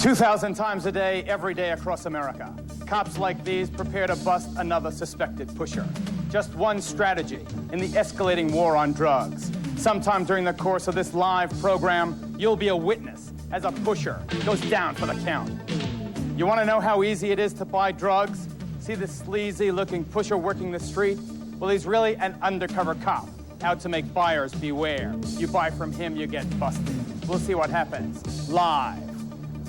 2,000 times a day, every day across America. Cops like these prepare to bust another suspected pusher. Just one strategy in the escalating war on drugs. Sometime during the course of this live program, you'll be a witness as a pusher goes down for the count. You want to know how easy it is to buy drugs? See this sleazy-looking pusher working the street? Well, he's really an undercover cop, out to make buyers beware. You buy from him, you get busted. We'll see what happens live.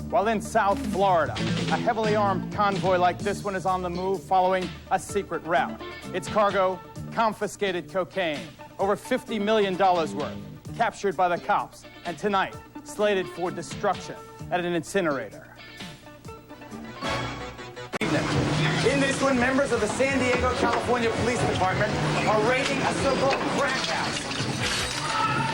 While in South Florida, a heavily armed convoy like this one is on the move following a secret route. Its cargo, confiscated cocaine, over $50 million worth, captured by the cops, and tonight, slated for destruction at an incinerator. In this one, members of the San Diego, California Police Department are raiding a so-called crack house,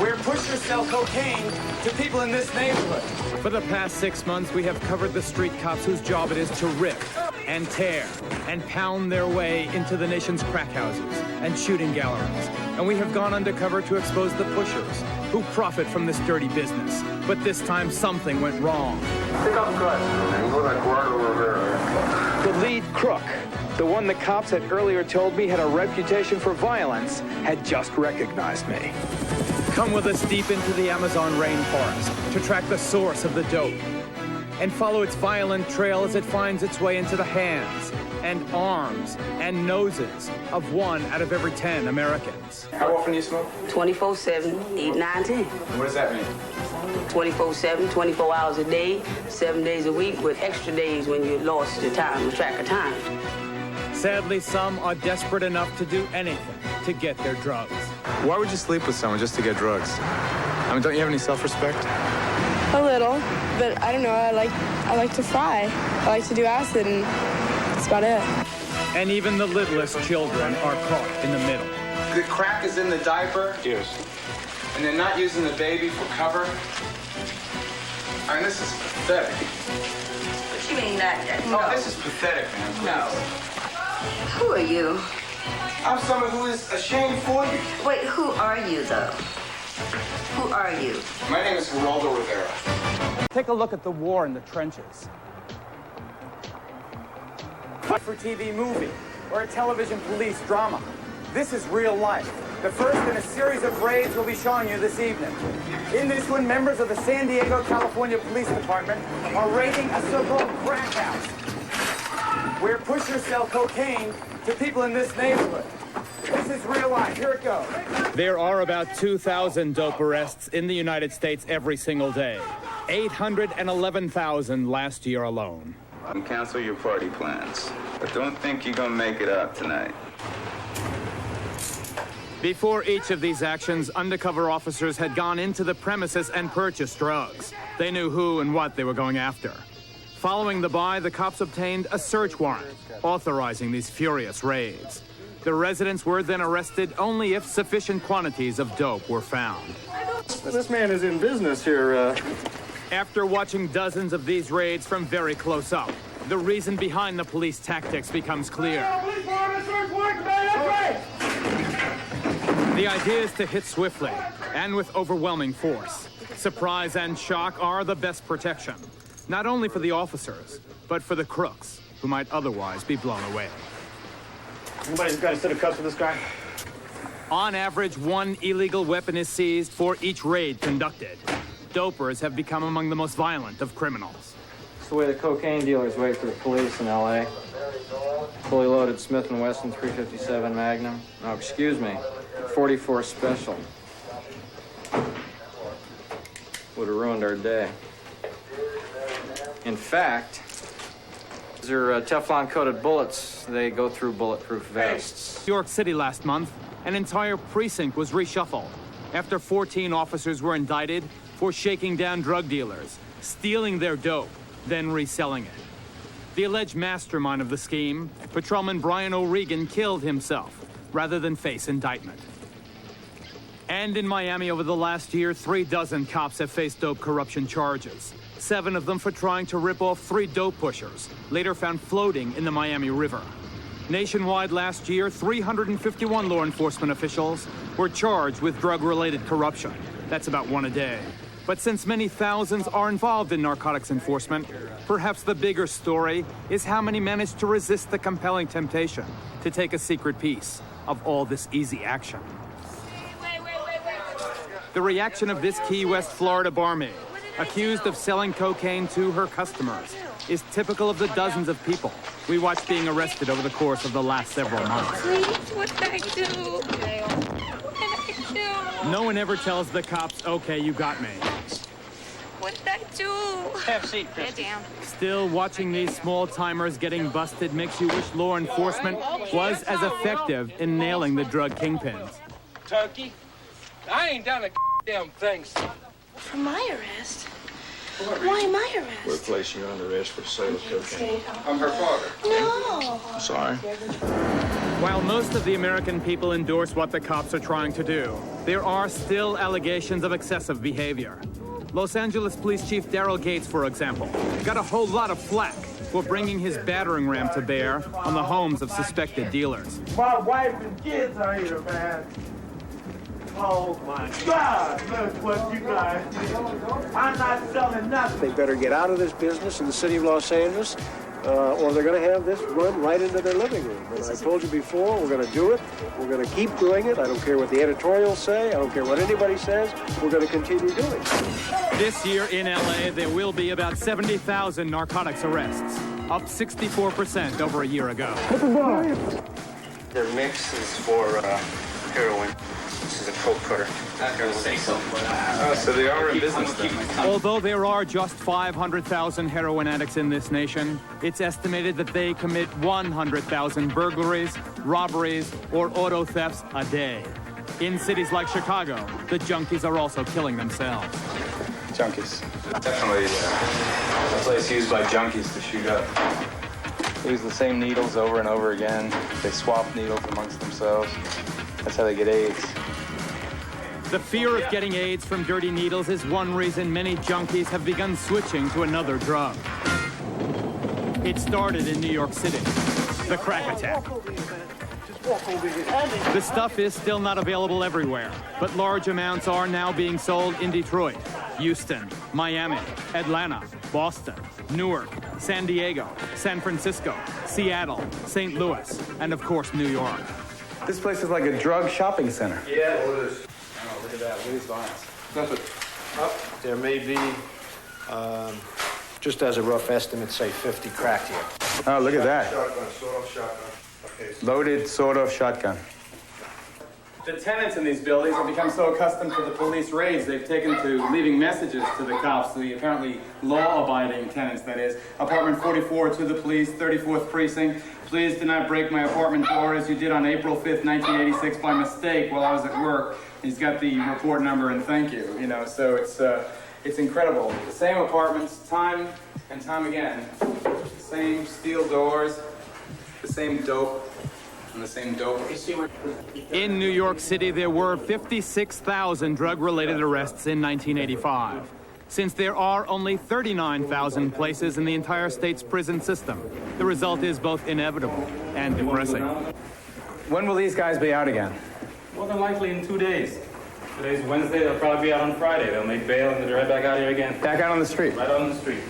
where pushers sell cocaine to people in this neighborhood. For the past 6 months, we have covered the street cops whose job it is to rip and tear and pound their way into the nation's crack houses and shooting galleries. And we have gone undercover to expose the pushers who profit from this dirty business. But this time, something went wrong. Pick up The lead crook, the one the cops had earlier told me had a reputation for violence, had just recognized me. Come with us deep into the Amazon rainforest to track the source of the dope and follow its violent trail as it finds its way into the hands and arms and noses of 1 out of every 10 Americans. How often do you smoke? 24/7, 8, 9, 10. What does that mean? 24/7, 24 hours a day, 7 days a week, with extra days when you lost your time, the track of time. Sadly, some are desperate enough to do anything to get their drugs. Why would you sleep with someone just to get drugs? I mean, don't you have any self-respect? A little, but I don't know. I like to fry. I like to do acid, and that's about it. And even the littlest children are caught in the middle. The crack is in the diaper? Yes. And they're not using the baby for cover? I mean, this is pathetic. What you mean that? Oh, this is pathetic, man. Please. No. Who are you? I'm someone who is ashamed for you. Wait, who are you, though? Who are you? My name is Geraldo Rivera. Take a look at the war in the trenches. For TV movie or a television police drama. This is real life. The first in a series of raids we'll be showing you this evening. In this one, members of the San Diego, California Police Department are raiding a so-called crack house, where pushers sell cocaine to people in this neighborhood. This is real life. Here it goes. There are about 2,000 dope arrests in the United States every single day. 811,000 last year alone. Cancel your party plans, but don't think you're gonna make it out tonight. Before each of these actions, undercover officers had gone into the premises and purchased drugs. They knew who and what they were going after. Following the buy, the cops obtained a search warrant authorizing these furious raids. The residents were then arrested only if sufficient quantities of dope were found. This man is in business here. After watching dozens of these raids from very close up, the reason behind the police tactics becomes clear. The idea is to hit swiftly and with overwhelming force. Surprise and shock are the best protection, not only for the officers, but for the crooks who might otherwise be blown away. Anybody's got a set of cuffs for this guy? On average, 1 illegal weapon is seized for each raid conducted. Dopers have become among the most violent of criminals. It's the way the cocaine dealers wait for the police in L.A. Fully loaded Smith & Wesson 357 Magnum. No, excuse me, 44 Special. Would have ruined our day. In fact, these are Teflon-coated bullets. They go through bulletproof vests. New York City last month, an entire precinct was reshuffled after 14 officers were indicted for shaking down drug dealers, stealing their dope, then reselling it. The alleged mastermind of the scheme, Patrolman Brian O'Regan, killed himself rather than face indictment. And in Miami over the last year, 36 cops have faced dope corruption charges. 7 of them for trying to rip off 3 dope pushers, later found floating in the Miami River. Nationwide last year, 351 law enforcement officials were charged with drug-related corruption. That's about 1 a day. But since many thousands are involved in narcotics enforcement, perhaps the bigger story is how many manage to resist the compelling temptation to take a secret piece of all this easy action. The reaction of this Key West, Florida barmaid, accused of selling cocaine to her customers, is typical of the dozens of people we watched being arrested over the course of the last several months. Please, what did I do? What did I do? No one ever tells the cops, okay, you got me. What did I do? Have a seat, Chris. Get down. Still, watching these small-timers getting busted makes you wish law enforcement was as effective in nailing the drug kingpins. Turkey, I ain't done a damn thing. For my arrest? Why my arrest? We're placing you under arrest for sale of cocaine. I'm her father. No. I'm sorry. While most of the American people endorse what the cops are trying to do, there are still allegations of excessive behavior. Los Angeles Police Chief Daryl Gates, for example, got a whole lot of flack for bringing his battering ram to bear on the homes of suspected dealers. My wife and kids are here, man. Oh my God, look what you guys did. I'm not selling nothing. They better get out of this business in the city of Los Angeles, or they're going to have this run right into their living room. And I told you before, we're going to do it. We're going to keep doing it. I don't care what the editorials say. I don't care what anybody says. We're going to continue doing it. This year in LA, there will be about 70,000 narcotics arrests, up 64% over a year ago. Their mix is for heroin. This is a coke cutter. So they are in business then. Although there are just 500,000 heroin addicts in this nation, it's estimated that they commit 100,000 burglaries, robberies, or auto thefts a day. In cities like Chicago, the junkies are also killing themselves. Junkies. Definitely a place used by junkies to shoot up. They use the same needles over and over again. They swap needles amongst themselves. That's how they get AIDS. The fear of getting AIDS from dirty needles is one reason many junkies have begun switching to another drug. It started in New York City, the crack attack. The stuff is still not available everywhere, but large amounts are now being sold in Detroit, Houston, Miami, Atlanta, Boston, Newark, San Diego, San Francisco, Seattle, St. Louis, and of course, New York. This place is like a drug shopping center. Yeah, it is. Oh, look at that. Look at these lines. There may be, just as a rough estimate, say 50 crack here. Oh, look at that. Shotgun, sawed-off shotgun. Okay. Loaded sawed-off shotgun. The tenants in these buildings have become so accustomed to the police raids, they've taken to leaving messages to the cops, the apparently law-abiding tenants, that is. Apartment 44 to the police, 34th Precinct. Please do not break my apartment door as you did on April 5th, 1986 by mistake while I was at work. He's got the report number and thank you, so it's incredible. The same apartments, time and time again. Same steel doors, the same dope, and the same dope. In New York City, there were 56,000 drug-related arrests in 1985. Since there are only 39,000 places in the entire state's prison system, the result is both inevitable and depressing. When will these guys be out again? More than likely in 2 days. Today's Wednesday, they'll probably be out on Friday. They'll make bail and they're right back out here again. Back out on the street. Right on the street.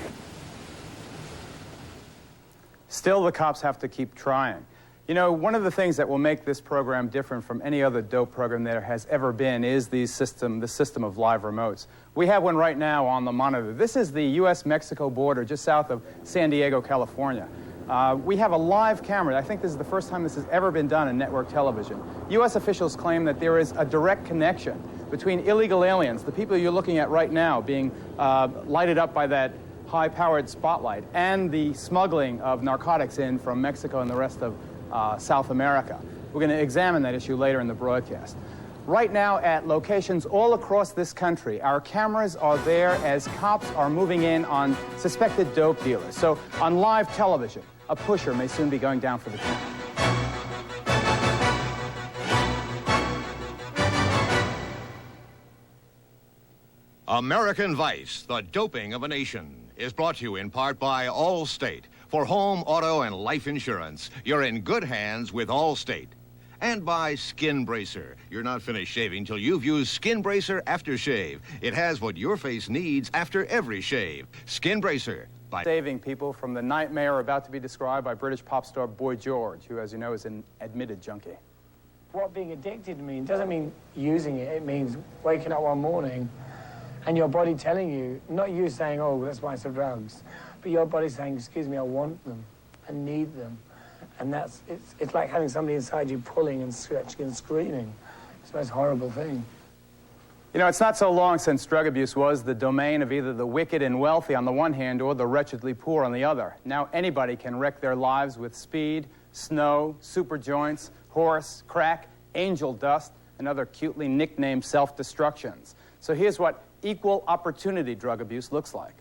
Still, the cops have to keep trying. One of the things that will make this program different from any other dope program there has ever been is the system of live remotes. We have one right now on the monitor. This is the U.S.-Mexico border just south of San Diego, California. We have a live camera. I think this is the first time this has ever been done in network television. U.S. officials claim that there is a direct connection between illegal aliens, the people you're looking at right now being lighted up by that high-powered spotlight, and the smuggling of narcotics in from Mexico and the rest of South America. We're going to examine that issue later in the broadcast. Right now, at locations all across this country, our cameras are there as cops are moving in on suspected dope dealers. So on live television, a pusher may soon be going down for the count. American Vice, the doping of a nation, is brought to you in part by Allstate. For home, auto, and life insurance, you're in good hands with Allstate. And by Skin Bracer. You're not finished shaving till you've used Skin Bracer Aftershave. It has what your face needs after every shave. Skin Bracer. By saving people from the nightmare about to be described by British pop star Boy George, who, as you know, is an admitted junkie. What being addicted means doesn't mean using it. It means waking up one morning and your body telling you, not you saying, oh, let's buy some drugs, but your body saying, excuse me, I want them, I need them. And it's like having somebody inside you pulling and stretching and screaming. It's the most horrible thing. You know, it's not so long since drug abuse was the domain of either the wicked and wealthy on the one hand or the wretchedly poor on the other. Now anybody can wreck their lives with speed, snow, super joints, horse, crack, angel dust, and other cutely nicknamed self-destructions. So here's what equal opportunity drug abuse looks like.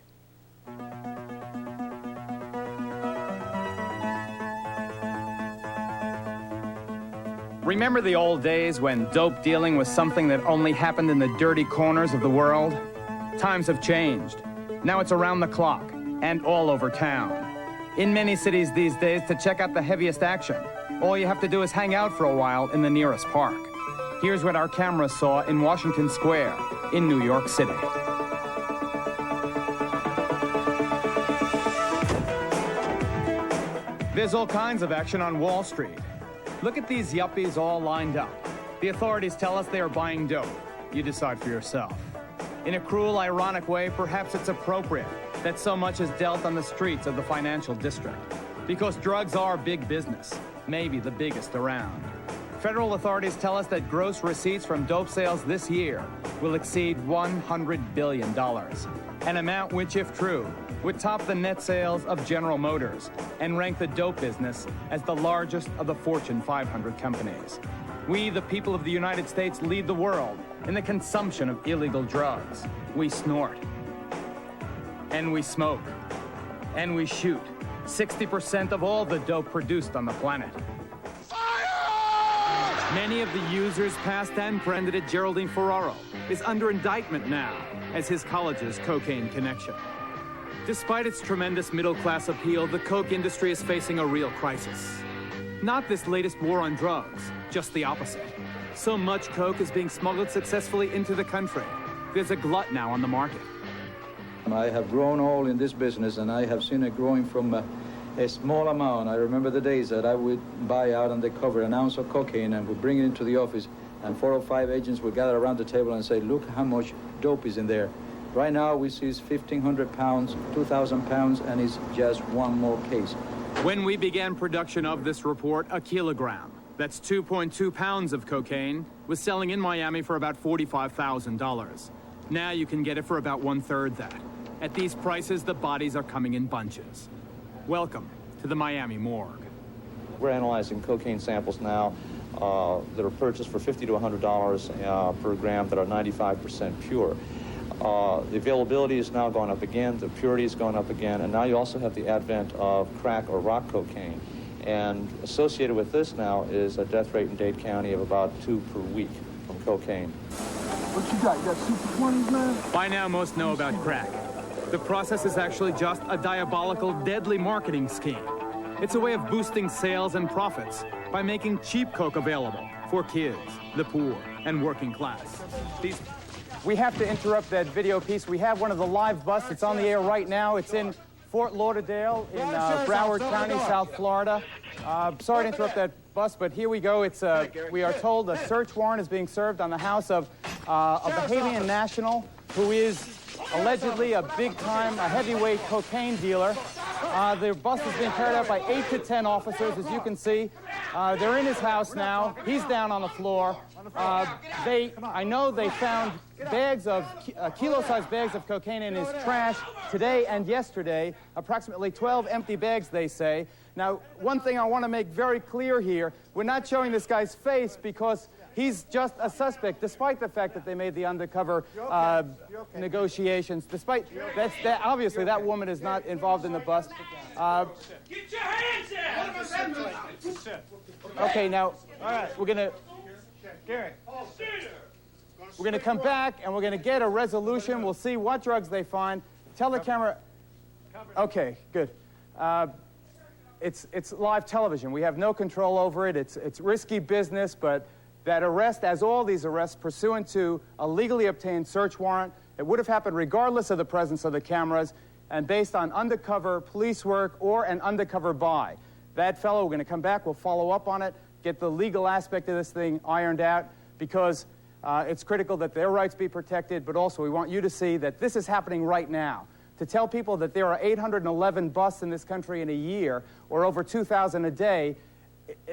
Remember the old days when dope dealing was something that only happened in the dirty corners of the world? Times have changed. Now it's around the clock and all over town. In many cities these days, to check out the heaviest action, all you have to do is hang out for a while in the nearest park. Here's what our camera saw in Washington Square in New York City. There's all kinds of action on Wall Street. Look at these yuppies all lined up. The authorities tell us they are buying dope. You decide for yourself. In a cruel, ironic way, perhaps it's appropriate that so much is dealt on the streets of the financial district. Because drugs are big business, maybe the biggest around. Federal authorities tell us that gross receipts from dope sales this year will exceed $100 billion. An amount which, if true, would top the net sales of General Motors and rank the dope business as the largest of the Fortune 500 companies. We, the people of the United States, lead the world in the consumption of illegal drugs. We snort, and we smoke, and we shoot 60% of all the dope produced on the planet. Fire! Many of the users, past and present at Geraldine Ferraro, is under indictment now as his college's cocaine connection. Despite its tremendous middle-class appeal, the coke industry is facing a real crisis. Not this latest war on drugs, just the opposite. So much coke is being smuggled successfully into the country. There's a glut now on the market. I have grown all in this business, and I have seen it growing from a small amount. I remember the days that I would buy out on the cover an ounce of cocaine and would bring it into the office, and 4 or 5 agents would gather around the table and say, look how much dope is in there. Right now, we see 1,500 pounds, 2,000 pounds, and it's just one more case. When we began production of this report, a kilogram, that's 2.2 pounds of cocaine, was selling in Miami for about $45,000. Now you can get it for about 1/3 that. At these prices, the bodies are coming in bunches. Welcome to the Miami morgue. We're analyzing cocaine samples now that are purchased for $50 to $100 per gram that are 95% pure. The availability has now gone up again, the purity has gone up again, and now you also have the advent of crack or rock cocaine. And associated with this now is a death rate in Dade County of about 2 per week from cocaine. What you got? You got super 20s, man? By now, most know about crack. The process is actually just a diabolical, deadly marketing scheme. It's a way of boosting sales and profits by making cheap coke available for kids, the poor, and working class. We have to interrupt that video piece. We have one of the live busts. It's on the air right now. It's in Fort Lauderdale in Broward County, South Florida. Sorry to interrupt that bus, but here we go. It's we are told a search warrant is being served on the house of a Bahamian national who is allegedly a big-time, a heavyweight cocaine dealer. The bus is being carried out by 8 to 10 officers, as you can see. They're in his house now. He's down on the floor. I know they found bags of, kilo-sized bags of cocaine in his trash today and yesterday, approximately 12 empty bags, they say. Now, one thing I want to make very clear here, we're not showing this guy's face because he's just a suspect, despite the fact that they made the undercover negotiations. Despite that, obviously that woman is not involved in the bust. Get your hands out! Okay, now we're gonna come back and we're gonna get a resolution. We'll see what drugs they find. Tell the camera. Okay, good. it's live television. We have no control over it. It's risky business, but that arrest, as all these arrests, pursuant to a legally obtained search warrant, it would have happened regardless of the presence of the cameras and based on undercover police work or an undercover buy. That fellow, we're going to come back, we'll follow up on it, get the legal aspect of this thing ironed out, because it's critical that their rights be protected, but also we want you to see that this is happening right now. To tell people that there are 811 busts in this country in a year, or over 2,000 a day,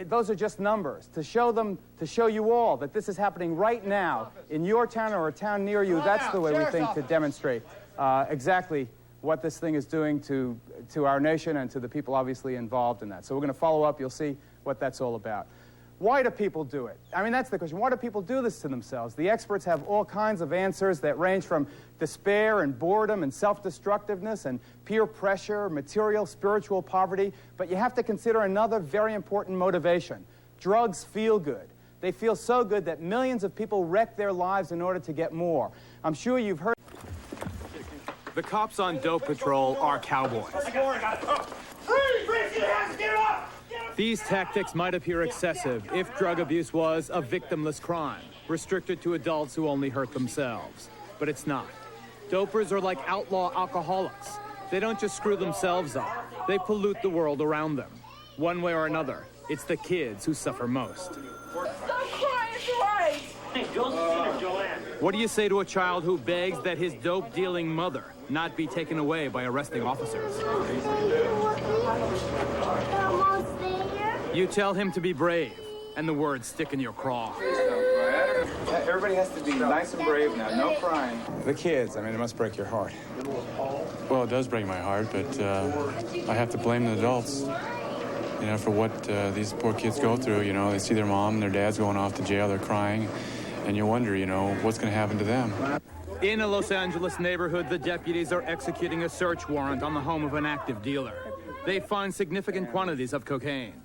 those are just numbers. To show them, to show you all that this is happening right now in your town or a town near you, that's the way we think to demonstrate exactly what this thing is doing to our nation and to the people obviously involved in that. So we're going to follow up. You'll see what that's all about. Why do people do it? I mean, that's the question. Why do people do this to themselves? The experts have all kinds of answers that range from despair and boredom and self-destructiveness and peer pressure, material, spiritual poverty. But you have to consider another very important motivation. Drugs feel good. They feel so good that millions of people wreck their lives in order to get more. I'm sure you've heard. The cops on dope patrol are cowboys. These tactics might appear excessive if drug abuse was a victimless crime, restricted to adults who only hurt themselves. But it's not. Dopers are like outlaw alcoholics. They don't just screw themselves up, they pollute the world around them. One way or another, it's the kids who suffer most. Stop crying, it's right. Hey, Joanne. What do you say to a child who begs that his dope-dealing mother not be taken away by arresting officers? You tell him to be brave, and the words stick in your craw. Everybody has to be nice and brave now, no crying. The kids, I mean, it must break your heart. Well, it does break my heart, but I have to blame the adults, you know, for what these poor kids go through. You know, they see their mom and their dad's going off to jail, they're crying, and you wonder, you know, what's going to happen to them. In a Los Angeles neighborhood, the deputies are executing a search warrant on the home of an active dealer. They find significant quantities of cocaine.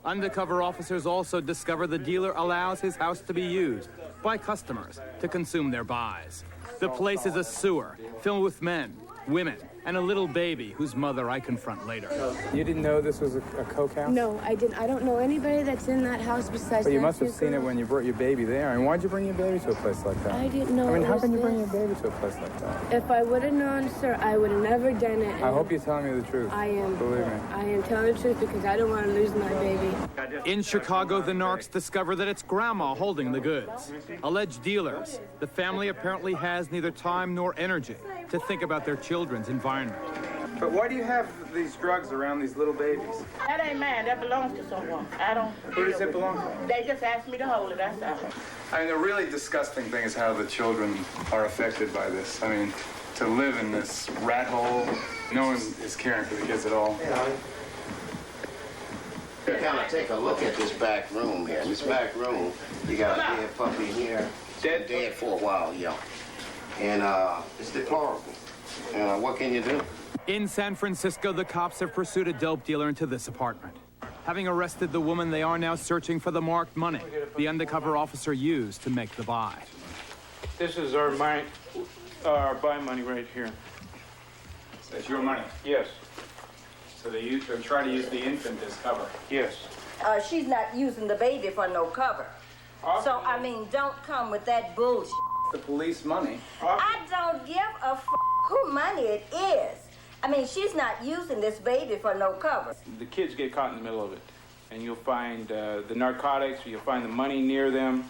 Undercover officers also discover the dealer allows his house to be used by customers to consume their buys. The place is a sewer filled with men, women, and a little baby whose mother I confront later. You didn't know this was a coke house? No, I didn't. I don't know anybody that's in that house besides. But you must have seen it when you brought your baby there. I mean, why'd you bring your baby to a place like that? I didn't know. I mean, it how was can you this. bring your baby to a place like that? If I would have known, sir, I would have never done it. I hope you're telling me the truth. I am. Believe me. I am telling the truth because I don't want to lose my baby. In Chicago, the narcs discover that it's grandma holding the goods. Alleged dealers. The family apparently has neither time nor energy to think about their children's environment. But why do you have these drugs around these little babies? That ain't mine. That belongs to someone. I don't. Who does it belong to? They just asked me to hold it. That's all. I mean, the really disgusting thing is how the children are affected by this. I mean, to live in this rat hole, no one is caring for the kids at all. Kind of take a look at this back room here. In this back room, you got a dead puppy here. Dead for a while, yeah. And it's deplorable. And what can you do? In San Francisco, the cops have pursued a dope dealer into this apartment. Having arrested the woman, they are now searching for the marked money the undercover officer used to make the buy. This is our buy money right here. That's your money? Yes. So they try to use the infant as cover? Yes. She's not using the baby for no cover. So, I mean, don't come with that bullshit. The police money. I don't give a who money it is. I mean, she's not using this baby for no cover. The kids get caught in the middle of it. And you'll find the narcotics, you'll find the money near them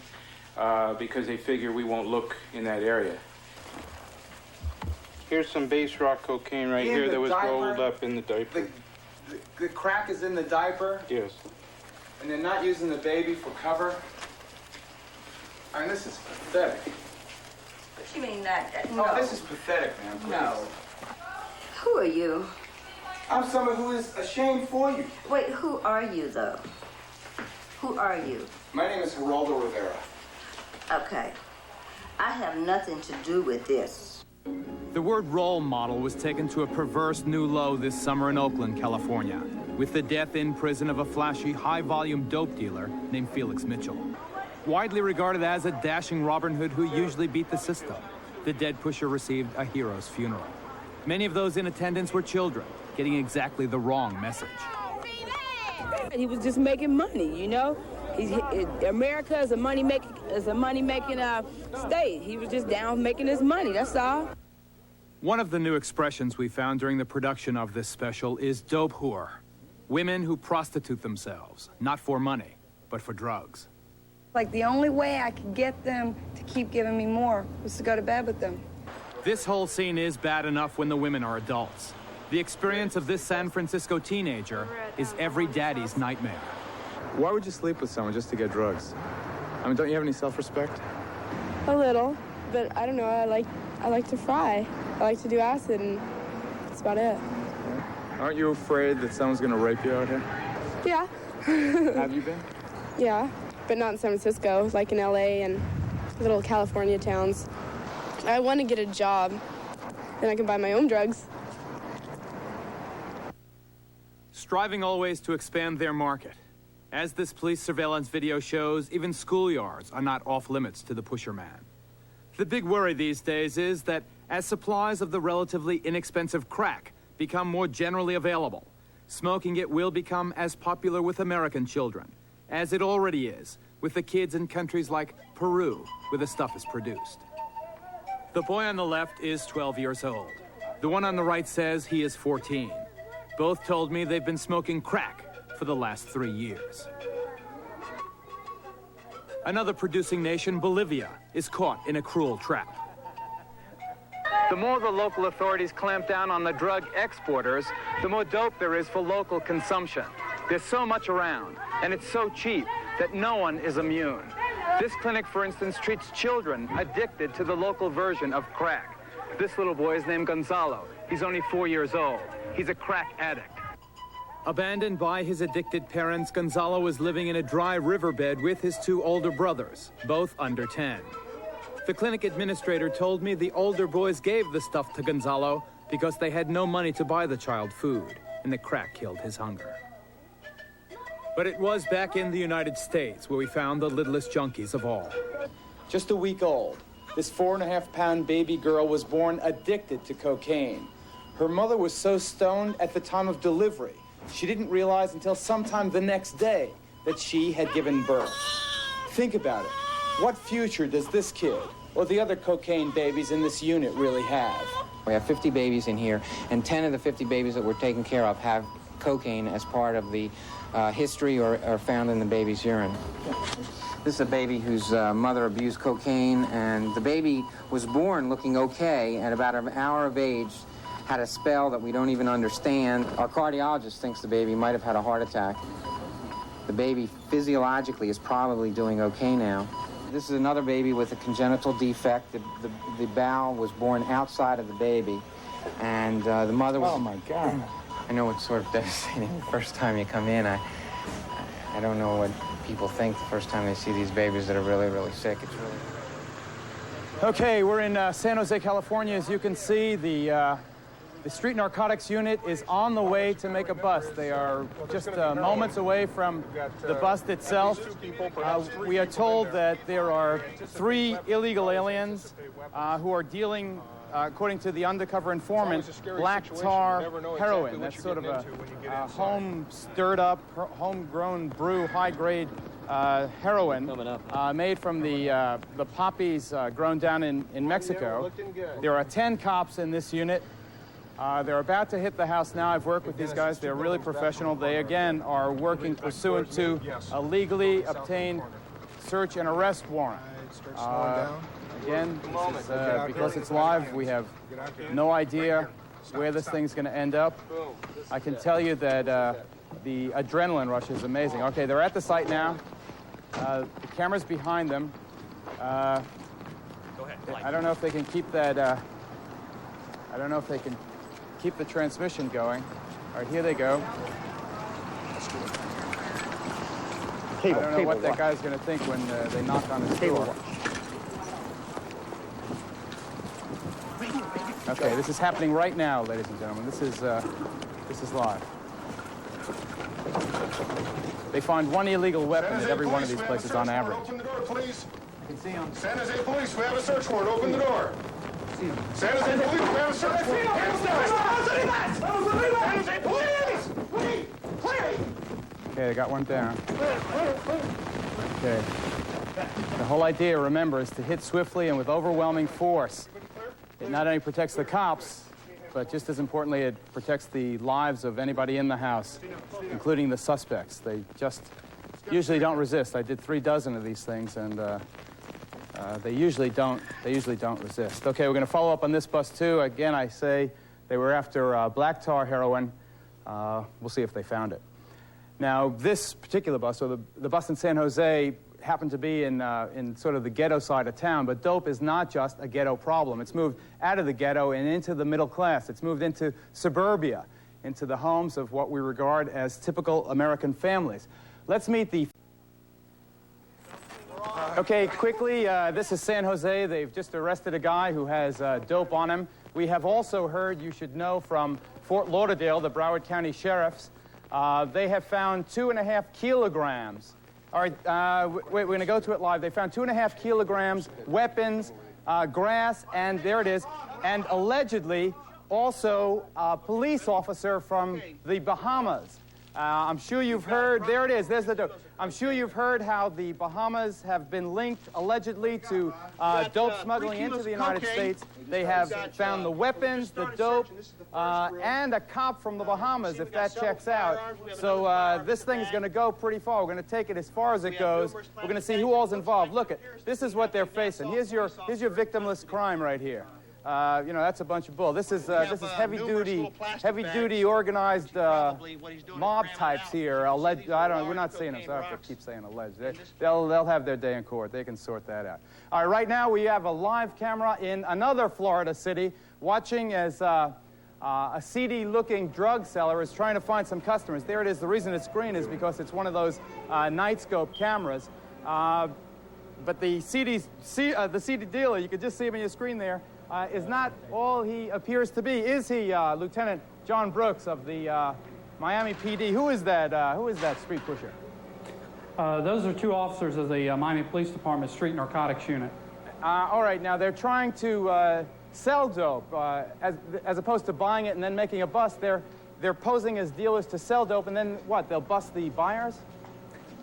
because they figure we won't look in that area. Here's some base rock cocaine right here that was rolled up in the diaper. The crack is in the diaper? Yes. And they're not using the baby for cover? I mean, this is pathetic. What you mean that? No. Oh, this is pathetic, man. Please. No. Who are you? I'm someone who is ashamed for you. Wait, who are you, though? Who are you? My name is Geraldo Rivera. Okay. I have nothing to do with this. The word role model was taken to a perverse new low this summer in Oakland, California, with the death in prison of a flashy, high-volume dope dealer named Felix Mitchell. Widely regarded as a dashing Robin Hood who usually beat the system, the dead pusher received a hero's funeral. Many of those in attendance were children, getting exactly the wrong message. He was just making money, you know. America is a money-making state. He was just down making his money, that's all. One of the new expressions we found during the production of this special is dope whore. Women who prostitute themselves, not for money, but for drugs. Like the only way I could get them to keep giving me more was to go to bed with them. This whole scene is bad enough when the women are adults. The experience of this San Francisco teenager is every daddy's nightmare. Why would you sleep with someone just to get drugs? I mean, don't you have any self-respect? A little, but I don't know. I like to fry. I like to do acid, and that's about it. Aren't you afraid that someone's gonna rape you out here? Yeah. Have you been? Yeah, but not in San Francisco, like in LA and little California towns. I want to get a job, then I can buy my own drugs. Striving always to expand their market. As this police surveillance video shows, even schoolyards are not off limits to the pusher man. The big worry these days is that as supplies of the relatively inexpensive crack become more generally available, smoking it will become as popular with American children, as it already is with the kids in countries like Peru, where the stuff is produced. The boy on the left is 12 years old. The one on the right says he is 14. Both told me they've been smoking crack for the last 3 years. Another producing nation, Bolivia, is caught in a cruel trap. The more the local authorities clamp down on the drug exporters, the more dope there is for local consumption. There's so much around, and it's so cheap that no one is immune. This clinic, for instance, treats children addicted to the local version of crack. This little boy is named Gonzalo. He's only 4 years old. He's a crack addict. Abandoned by his addicted parents, Gonzalo is living in a dry riverbed with his 2 older brothers, both under 10. The clinic administrator told me the older boys gave the stuff to Gonzalo because they had no money to buy the child food, and the crack killed his hunger. But it was back in the United States where we found the littlest junkies of all. Just a week old, this 4.5-pound baby girl was born addicted to cocaine. Her mother was so stoned at the time of delivery, she didn't realize until sometime the next day that she had given birth. Think about it. What future does this kid or the other cocaine babies in this unit really have? We have 50 babies in here, and 10 of the 50 babies that we're taking care of have cocaine as part of the history or found in the baby's urine. This is a baby whose mother abused cocaine, and the baby was born looking okay. At about an hour of age, had a spell that we don't even understand. Our cardiologist thinks the baby might have had a heart attack. The baby physiologically is probably doing okay now. This is another baby with a congenital defect. The bowel was born outside of the baby, and the mother was... Oh, my God. I know it's sort of devastating the first time you come in. I don't know what people think the first time they see these babies that are really, really sick. It's really... Okay, we're in San Jose, California. As you can see, the street narcotics unit is on the way to make a bust. They are just moments away from the bust itself. We are told that there are 3 illegal aliens who are dealing, according to the undercover informant, black tar heroin. That's sort of a home-stirred-up, homegrown brew, high-grade heroin made from the poppies grown down in Mexico. There are 10 cops in this unit. They're about to hit the house now. I've worked with these guys. They're really professional. They, again, are working pursuant to a legally obtained search and arrest warrant. Again, this is, because it's live, we have no idea where this thing's going to end up. I can tell you that the adrenaline rush is amazing. Okay, they're at the site now. The camera's behind them. Go ahead. I don't know if they can keep that... I don't know if they can keep the transmission going. All right, here they go. I don't know what that guy's going to think when they knock on his door. Okay, this is happening right now, ladies and gentlemen. This is live. They find 1 illegal weapon at every one of these places on average. Open the door, please. I can see him. San Jose Police, we have a search warrant. Open the door. San Jose Police, we have a search warrant. Hands down. San Jose Police! Okay, Okay, I got one down. Okay. The whole idea, remember, is to hit swiftly and with overwhelming force. It not only protects the cops, but just as importantly, it protects the lives of anybody in the house, including the suspects. They just usually don't resist. I did 3 dozen of these things, and they usually don't resist. Okay, we're going to follow up on this bust too. Again, I say they were after black tar heroin. We'll see if they found it. Now, this particular bust, or the bust in San Jose, happened to be in sort of the ghetto side of town, but dope is not just a ghetto problem. It's moved out of the ghetto and into the middle class. It's moved into suburbia, into the homes of what we regard as typical American families. Let's meet the... Okay, quickly, this is San Jose. They've just arrested a guy who has dope on him. We have also heard, you should know, from Fort Lauderdale, the Broward County Sheriffs. They have found 2.5 kilograms. All right, we're going to go to it live. They found 2.5 kilograms, weapons, grass, and there it is. And allegedly, also a police officer from the Bahamas. I'm sure you've heard, there it is, there's the dope. I'm sure you've heard how the Bahamas have been linked, allegedly, to dope smuggling into the United States. They have found the weapons, the dope, and a cop from the Bahamas, if that checks out. So this thing is going to go pretty far. We're going to take it as far as it goes. We're going to see who all's involved. Look, this is what they're facing. Here's your victimless crime right here. You know, that's a bunch of bull. This is heavy-duty organized mob types here. Alleged, I don't know. We're not saying them. Sorry if I keep saying alleged. They'll have their day in court. They can sort that out. All right. Right now we have a live camera in another Florida city, watching as a seedy-looking drug seller is trying to find some customers. There it is. The reason it's green is because it's one of those night scope cameras. But the seedy dealer, you can just see him on your screen there. Is not all he appears to be. Is he, Lieutenant John Brooks of the Miami PD? Who is that street pusher? Those are 2 officers of the Miami Police Department Street Narcotics Unit. All right, now they're trying to sell dope. As opposed to buying it and then making a bust, they're posing as dealers to sell dope, and then what, they'll bust the buyers?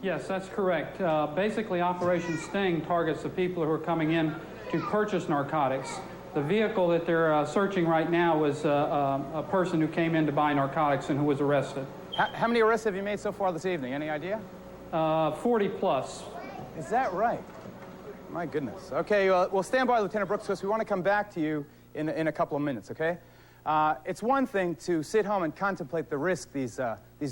Yes, that's correct. Basically, Operation Sting targets the people who are coming in to purchase narcotics. The vehicle that they're searching right now was a person who came in to buy narcotics and who was arrested. How many arrests have you made so far this evening? Any idea? 40 plus. Is that right? My goodness. Okay, well, stand by, Lieutenant Brooks, because we want to come back to you in a couple of minutes, okay? It's one thing to sit home and contemplate the risk these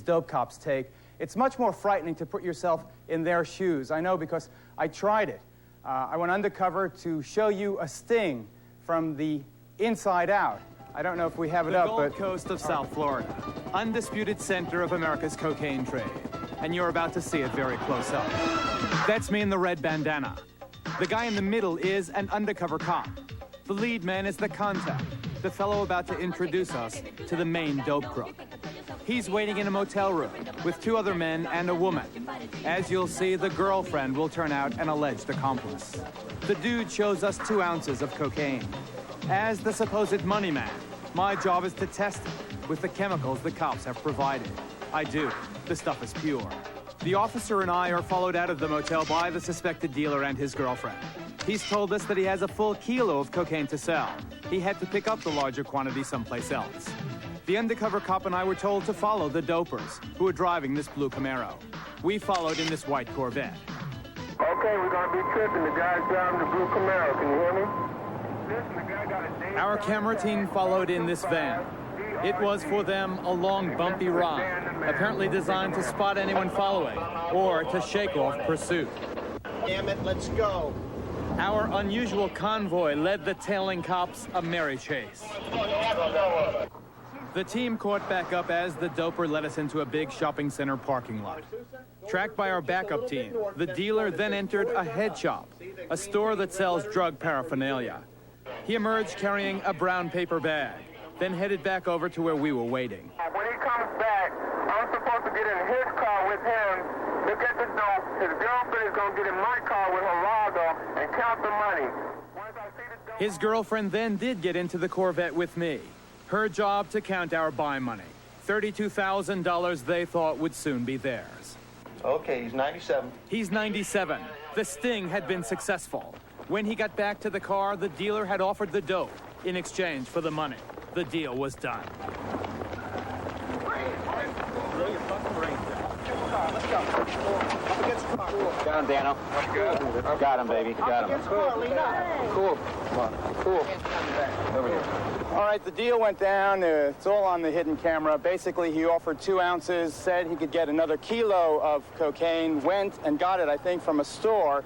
dope cops take. It's much more frightening to put yourself in their shoes. I know because I tried it. I went undercover to show you a sting from the inside out. I don't know if we have it up, but... The Gold Coast of South Florida, undisputed center of America's cocaine trade. And you're about to see it very close up. That's me in the red bandana. The guy in the middle is an undercover cop. The lead man is the contact, the fellow about to introduce us to the main dope crook. He's waiting in a motel room with 2 other men and a woman. As you'll see, the girlfriend will turn out an alleged accomplice. The dude shows us 2 ounces of cocaine. As the supposed money man, my job is to test it with the chemicals the cops have provided. I do. The stuff is pure. The officer and I are followed out of the motel by the suspected dealer and his girlfriend. He's told us that he has a full kilo of cocaine to sell. He had to pick up the larger quantity someplace else. The undercover cop and I were told to follow the dopers, who were driving this blue Camaro. We followed in this white Corvette. Okay, we're gonna be tripping. The guy's driving the blue Camaro. Can you hear me? Our camera team followed in this van. It was for them a long, bumpy ride, apparently designed to spot anyone following or to shake off pursuit. Damn it, let's go. Our unusual convoy led the tailing cops a merry chase. The team caught back up as the doper led us into a big shopping center parking lot. Tracked by our backup team, the dealer then entered a head shop, a store that sells drug paraphernalia. He emerged carrying a brown paper bag, then headed back over to where we were waiting. When he comes back, I'm supposed to get in his car with him, look at the dope. His girlfriend is going to get in my car with her logger and count the money. His girlfriend then did get into the Corvette with me. Her job to count our buy money. $32,000 they thought would soon be theirs. Okay, he's 97. He's 97. The sting had been successful. When he got back to the car, the dealer had offered the dope in exchange for the money. The deal was done. Got him, Dano. Got him, baby. Got him. Cool. Come on. Cool. Over here. All right, the deal went down. It's all on the hidden camera. Basically, he offered 2 ounces, said he could get another kilo of cocaine, went and got it, I think, from a store.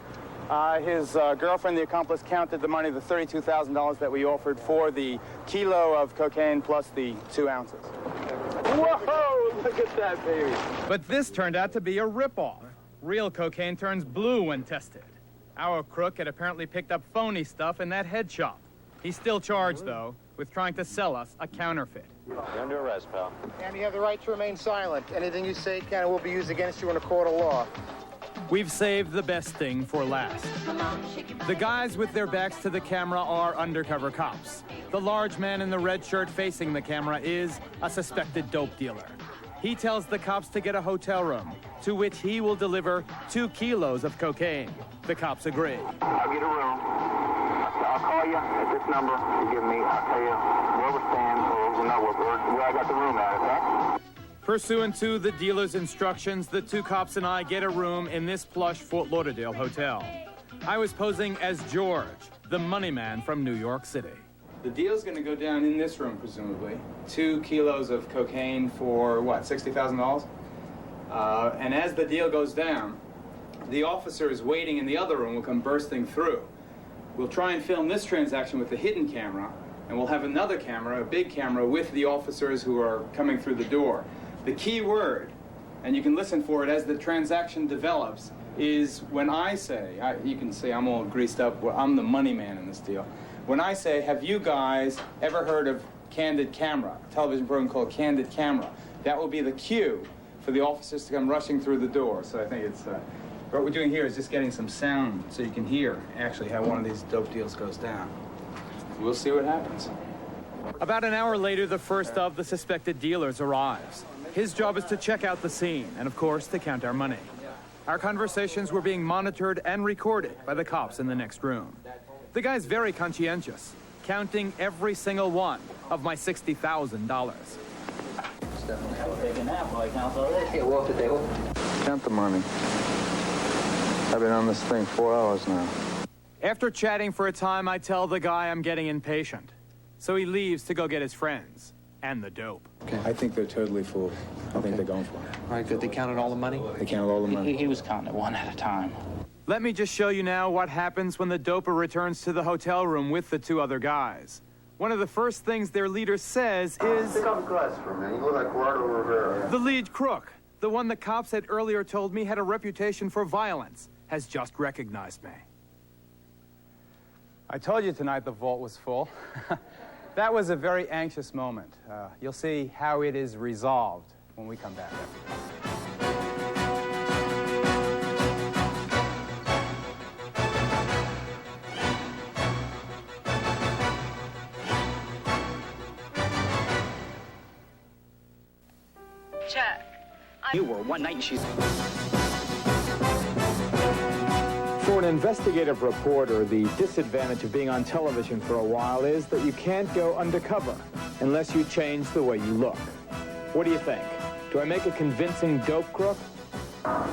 His girlfriend, the accomplice, counted the money, the $32,000 that we offered for the kilo of cocaine plus the 2 ounces. Whoa, look at that, baby. But this turned out to be a ripoff. Real cocaine turns blue when tested. Our crook had apparently picked up phony stuff in that head shop. He's still charged, though, with trying to sell us a counterfeit. You're under arrest, pal. And you have the right to remain silent. Anything you say can and will be used against you in a court of law. We've saved the best thing for last. The guys with their backs to the camera are undercover cops. The large man in the red shirt facing the camera is a suspected dope dealer. He tells the cops to get a hotel room, to which he will deliver 2 kilos of cocaine. The cops agree. I'll get a room. I'll call you at this number you give me. I'll tell you where we're staying or where I got the room at, okay? Pursuant to the dealer's instructions, the 2 cops and I get a room in this plush Fort Lauderdale hotel. I was posing as George, the money man from New York City. The deal's going to go down in this room, presumably. 2 kilos of cocaine for, what, $60,000? And as the deal goes down, the officers waiting in the other room will come bursting through. We'll try and film this transaction with the hidden camera, and we'll have another camera, a big camera, with the officers who are coming through the door. The key word, and you can listen for it as the transaction develops, is when I say, you can see I'm all greased up, I'm the money man in this deal. When I say, have you guys ever heard of Candid Camera, a television program called Candid Camera? That will be the cue for the officers to come rushing through the door. So I think it's, what we're doing here is just getting some sound so you can hear actually how one of these dope deals goes down. We'll see what happens. About an hour later, the first of the suspected dealers arrives. His job is to check out the scene and, of course, to count our money. Our conversations were being monitored and recorded by the cops in the next room. The guy's very conscientious, counting every single one of my $60,000. Count the money. I've been on this thing 4 hours now. After chatting for a time, I tell the guy I'm getting impatient. So he leaves to go get his friends and the dope. Okay. I think they're totally fooled. I think they're going for it. All right, good. They counted all the money? They counted all the money. He was counting it one at a time. Let me just show you now what happens when the doper returns to the hotel room with the 2 other guys. One of the first things their leader says is... Pick up a glass for me. You look like Eduardo Rivera. The lead crook, the one the cops had earlier told me had a reputation for violence, has just recognized me. I told you tonight the vault was full. That was a very anxious moment. You'll see how it is resolved when we come back. Check. You were one night and she's... For an investigative reporter, the disadvantage of being on television for a while is that you can't go undercover unless you change the way you look. What do you think? Do I make a convincing dope crook?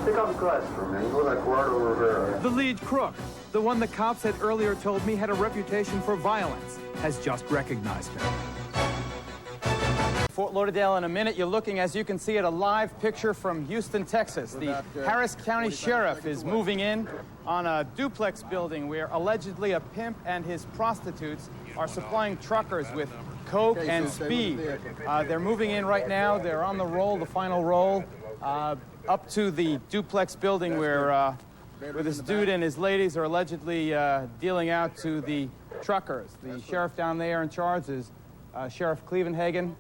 Pick up a glass for me. You look like Eduardo Rivera. The lead crook, the one the cops had earlier told me had a reputation for violence, has just recognized me. Fort Lauderdale in a minute. You're looking, as you can see, at a live picture from Houston, Texas. The Harris County Sheriff is moving in on a duplex building where allegedly a pimp and his prostitutes are supplying truckers with coke and speed. They're moving in right now. They're on the roll, the final roll, up to the duplex building where this dude and his ladies are allegedly dealing out to the truckers. The sheriff down there in charge is Sheriff Clevenhagen.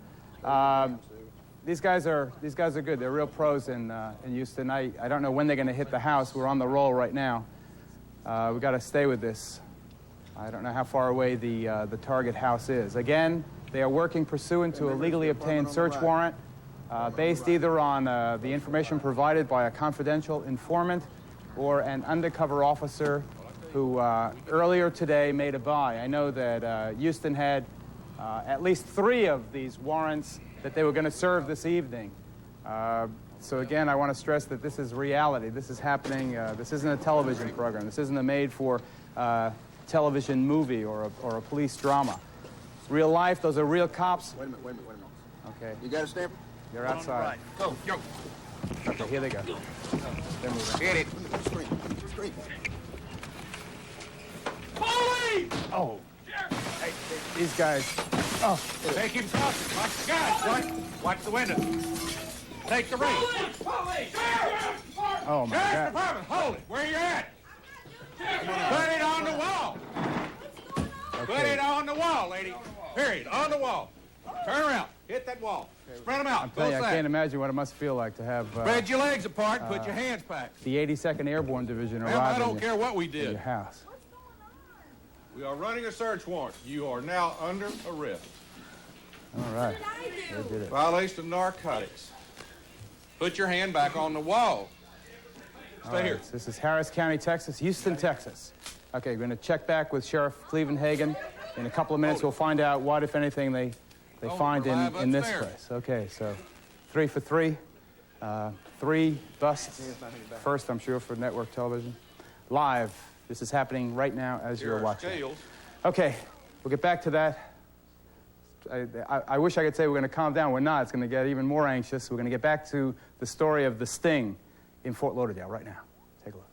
These guys are good. They're real pros in Houston. I don't know when they're going to hit the house. We're on the roll right now. We got to stay with this. I don't know how far away the target house is. Again, they are working pursuant to a legally obtained search warrant. based either on the information provided by a confidential informant or an undercover officer who earlier today made a buy. I know that Houston had at least 3 of these warrants that they were going to serve this evening. So again, I want to stress that this is reality. This is happening. This isn't a television program. This isn't a made-for television movie or a police drama. Real life, those are real cops. Wait a minute. Okay. You got a stamp? You're outside. Go. Okay, here they go. They're moving. Get it. Screen. Police! Oh. Hey, these guys. Oh. Take him tough. Guys, watch the window. Take the ring. Police! Oh, my God. Department, hold it. Where you at? Put it on the wall. Okay. Put it on the wall, lady. Period. On the wall. Turn around. Hit that wall. Spread them out. I'm telling you, I can't imagine what it must feel like to have Spread your legs apart. Put your hands back. the 82nd Airborne Division Ma'am, arrive I don't care what we in did. your house. We are running a search warrant. You are now under arrest. All right. They did it. Violation of narcotics. Put your hand back on the wall. All Stay right, here. so this is Harris County, Texas, Houston, Texas. Okay, we're going to check back with Sheriff Cleveland Hagan. In a couple of minutes, we'll find out what, if anything, they find in this place. Okay, so 3 for 3. 3 busts. First, I'm sure, for network television. Live. This is happening right now as you're watching. Scales. Okay, we'll get back to that. I wish I could say we're going to calm down. We're not. It's going to get even more anxious. We're going to get back to the story of the sting in Fort Lauderdale right now. Take a look.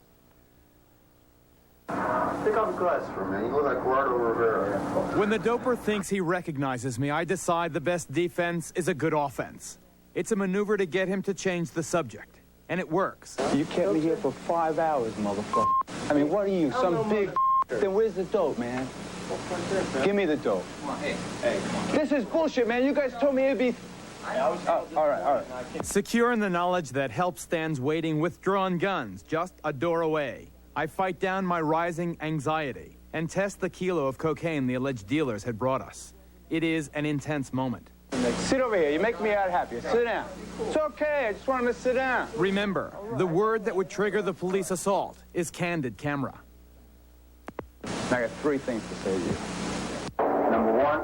Take off the glasses for a minute. You look like Gerardo Rivera. When the doper thinks he recognizes me, I decide the best defense is a good offense. It's a maneuver to get him to change the subject. And it works. You kept me here for 5 hours, motherfucker. I mean, what are you, some big... Then where's the dope, man? Give me the dope. Hey, come on. This is bullshit, man. You guys told me it'd be... all right. Secure in the knowledge that help stands waiting with drawn guns just a door away, I fight down my rising anxiety and test the kilo of cocaine the alleged dealers had brought us. It is an intense moment. Sit over here. You make me out happy. Sit down. It's okay. I just want him to sit down. Remember, the word that would trigger the police assault is candid camera. I got 3 things to say to you. Number 1.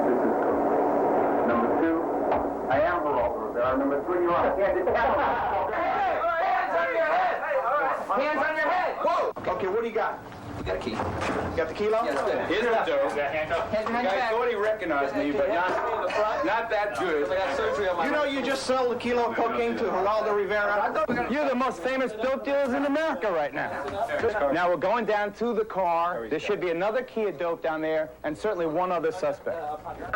This is cool. Number 2. I am Gerardo Rivera. Number 3. You are. Hands on your head. Hands on your head. Whoa. Okay, what do you got? We got a key. You got the kilo? Yes, sir. Here's the dope. Guys thought he recognized me, but not that good. You know you just sold a kilo of cocaine to Gerardo Rivera? You're the most famous dope dealers in America right now. Now we're going down to the car. There should be another key of dope down there, and certainly one other suspect.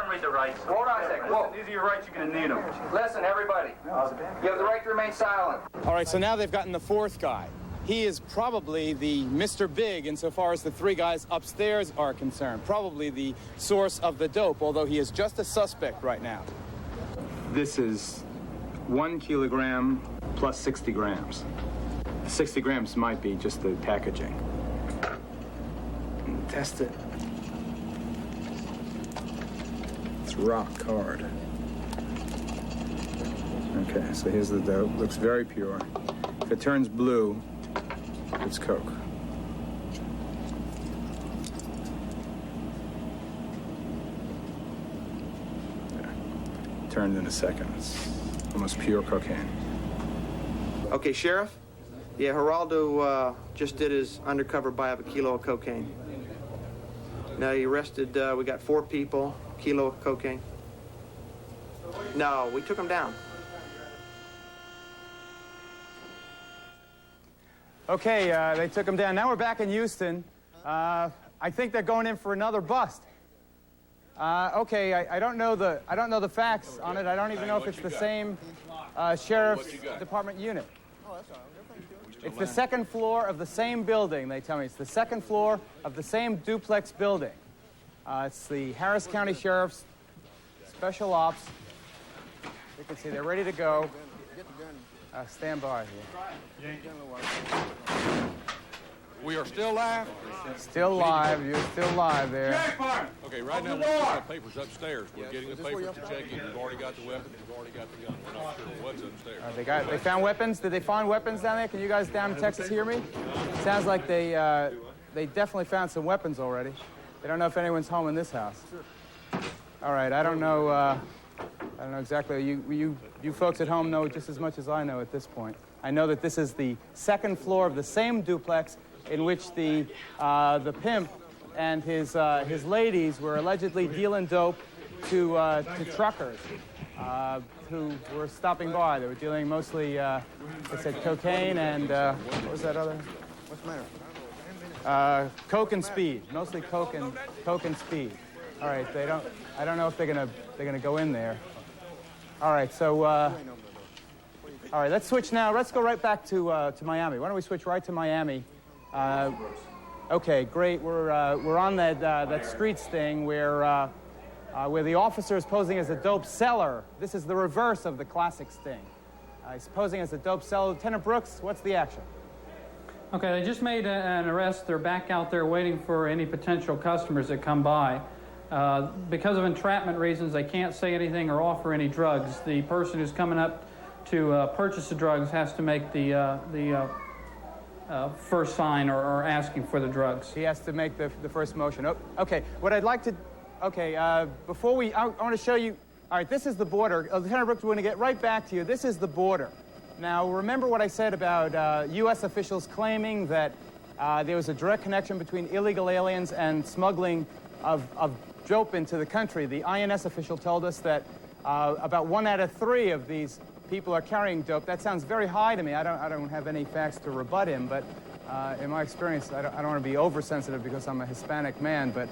Read the rights. Hold on a second. Whoa. These are your rights. You're going to need them. Listen, everybody. You have the right to remain silent. All right, so now they've gotten the 4th guy. He is probably the Mr. Big insofar as the 3 guys upstairs are concerned. Probably the source of the dope, although he is just a suspect right now. This is 1 kilogram plus 60 grams. 60 grams might be just the packaging. Test it. It's rock hard. Okay, so here's the dope. Looks very pure. If it turns blue, it's coke. Turned in a second. It's almost pure cocaine. Okay, Sheriff? Yeah, Geraldo just did his undercover buy of a kilo of cocaine. Now he arrested, we got 4 people, kilo of cocaine. No, we took him down. Okay, they took him down. Now we're back in Houston. I think they're going in for another bust. Okay, I don't know the facts on it. I don't even know if it's the same sheriff's department unit. It's the 2nd floor of the same building, they tell me. It's the 2nd floor of the same duplex building. It's the Harris County Sheriff's Special Ops. You can see they're ready to go. Stand by here. We are still live? Still live. You're still live there. Okay, right now we're getting the papers upstairs. We're getting the papers to check in. We've already got the weapons. We've already got the gun. We're not sure what's upstairs. They found weapons? Did they find weapons down there? Can you guys down in Texas hear me? Sounds like they definitely found some weapons already. They don't know if anyone's home in this house. All right, I don't know exactly. You folks at home know just as much as I know at this point. I know that this is the second floor of the same duplex in which the pimp and his ladies were allegedly dealing dope to truckers who were stopping by. They were dealing mostly, they said cocaine and what was that other? What's the matter? Coke and speed, mostly coke and speed. All right, I don't know if they're gonna go in there. All right, so all right, let's switch now. Let's go right back to Miami. Why don't we switch right to Miami? Okay, great. We're on that street sting where the officer is posing as a dope seller. This is the reverse of the classic sting. He's posing as a dope seller. Lieutenant Brooks, what's the action? Okay, they just made an arrest. They're back out there waiting for any potential customers that come by. Because of entrapment reasons, they can't say anything or offer any drugs. The person who's coming up to purchase the drugs has to make the first sign or asking for the drugs. He has to make the first motion. Oh, okay, what I'd like to... Okay, before I want to show you... All right, this is the border. Lieutenant Brooks, we're going to get right back to you. This is the border. Now, remember what I said about U.S. officials claiming that there was a direct connection between illegal aliens and smuggling of dope into the country. The INS official told us that about 1 out of 3 of these people are carrying dope. That sounds very high to me. I don't have any facts to rebut him, but in my experience, I don't want to be oversensitive because I'm a Hispanic man, but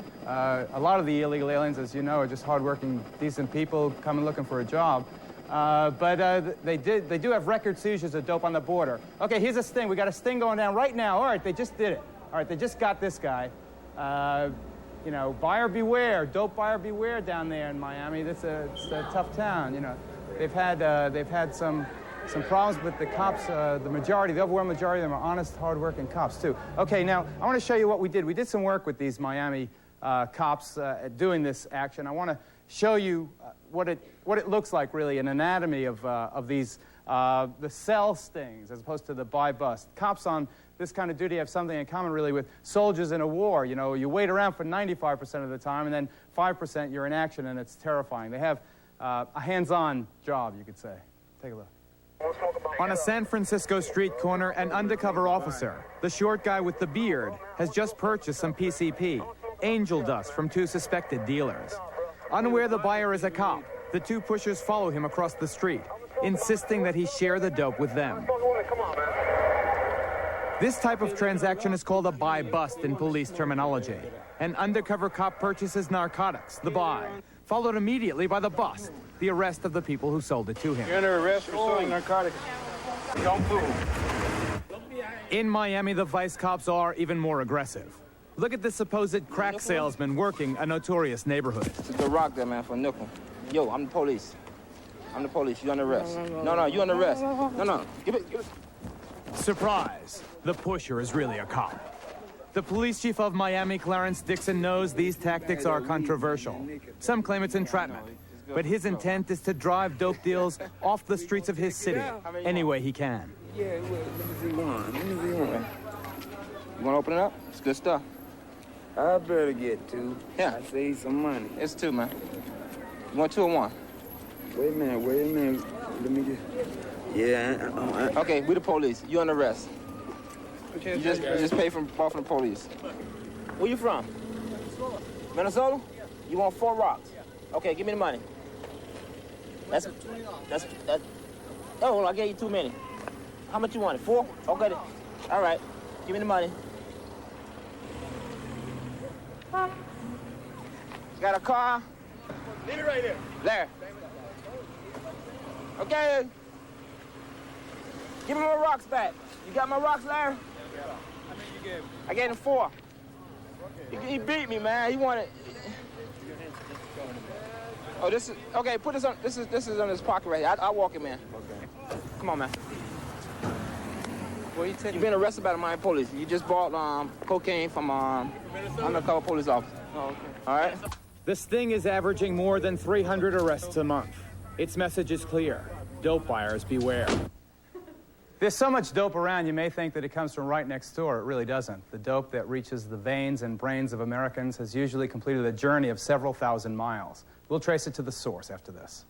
a lot of the illegal aliens, as you know, are just hardworking, decent people coming looking for a job. But they do have record seizures of dope on the border. Okay, here's a sting. We got a sting going down right now. All right, they just did it. All right, they just got this guy. You know, buyer beware, dope buyer beware down there in Miami. It's a tough town. You know, they've had some problems with the cops. The overwhelming majority of them are honest, hardworking cops too. Okay, now I want to show you what we did. We did some work with these Miami cops doing this action. I want to show you what it looks like, really, an anatomy of these the cell stings as opposed to the buy-bust. Cops on this kind of duty have something in common, really, with soldiers in a war. You know, you wait around for 95% of the time, and then 5% you're in action, and it's terrifying. They have a hands-on job, you could say. Take a look. On a San Francisco street corner, an undercover officer, the short guy with the beard, has just purchased some PCP, angel dust, from 2 suspected dealers. Unaware the buyer is a cop, the 2 pushers follow him across the street, insisting that he share the dope with them. This type of transaction is called a buy-bust in police terminology. An undercover cop purchases narcotics, the buy, followed immediately by the bust, the arrest of the people who sold it to him. You're under arrest for selling narcotics. Don't move. In Miami, the vice cops are even more aggressive. Look at this supposed crack salesman working a notorious neighborhood. Took the rock there, man, for a nickel. Yo, I'm the police. I'm the police. You under arrest. No, you under arrest. No. Give it. Surprise. The pusher is really a cop. The police chief of Miami, Clarence Dixon, knows these tactics are controversial. Some claim it's entrapment, but his intent is to drive dope deals off the streets of his city any way he can. Yeah, let me see one. You want to open it up? It's good stuff. I better get 2. Yeah. I save some money. It's 2, man. You want 2 or 1? Wait a minute. Let me just... Yeah. Okay, we the police. You under arrest. You just pay from the police. Where you from? Minnesota? You want 4 rocks? Okay, give me the money. That's. Oh, I gave you too many. How much you wanted? 4? Okay. All right. Give me the money. Got a car? Leave it right there. There. Okay. Give me my rocks back. You got my rocks, Larry? How many you gave? I gave him 4. He beat me, man. He wanted. Oh, this is okay. Put this on. This is on his pocket right here. I'll walk it, man. Okay. Come on, man. You've been arrested by the Miami police. You just bought cocaine from undercover police officer. Oh, okay. All right? The sting is averaging more than 300 arrests a month. Its message is clear. Dope buyers beware. There's so much dope around, you may think that it comes from right next door. It really doesn't. The dope that reaches the veins and brains of Americans has usually completed a journey of several thousand miles. We'll trace it to the source after this.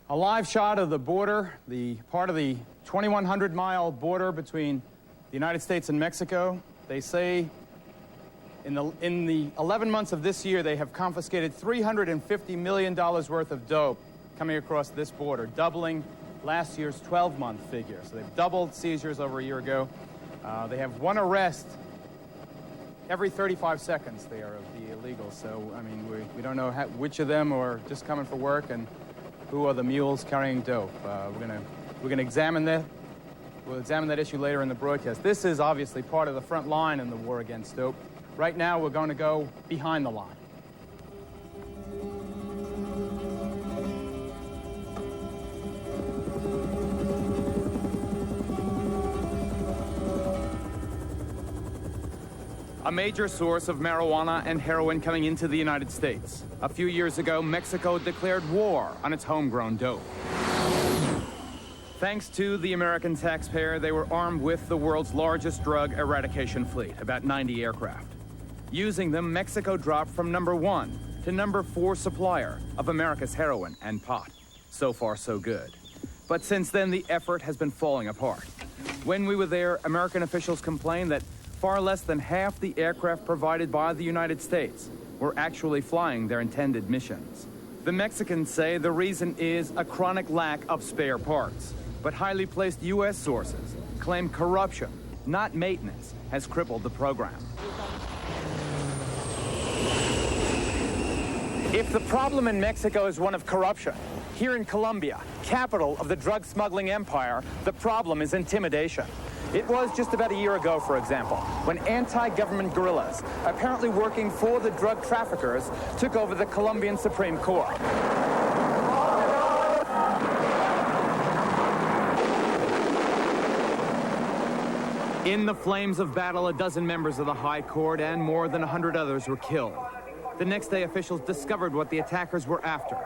A live shot of the border, the part of the 2,100-mile border between the United States and Mexico. They say in the 11 months of this year, they have confiscated $350 million worth of dope coming across this border, doubling last year's 12-month figure. So they've doubled seizures over a year ago. They have one arrest every 35 seconds there of the illegals. So, I mean, we don't know which of them are just coming for work and who are the mules carrying dope. We're gonna examine that. We'll examine that issue later in the broadcast. This is obviously part of the front line in the war against dope. Right now, we're going to go behind the line. A major source of marijuana and heroin coming into the United States. A few years ago, Mexico declared war on its homegrown dope. Thanks to the American taxpayer, they were armed with the world's largest drug eradication fleet, about 90 aircraft. Using them, Mexico dropped from #1 to #4 supplier of America's heroin and pot. So far, so good. But since then, the effort has been falling apart. When we were there, American officials complained that far less than half the aircraft provided by the United States were actually flying their intended missions. The Mexicans say the reason is a chronic lack of spare parts. But highly placed U.S. sources claim corruption, not maintenance, has crippled the program. If the problem in Mexico is one of corruption, here in Colombia, capital of the drug smuggling empire, the problem is intimidation. It was just about a year ago, for example, when anti-government guerrillas, apparently working for the drug traffickers, took over the Colombian Supreme Court. In the flames of battle, a dozen members of the High Court and more than 100 others were killed. The next day, officials discovered what the attackers were after.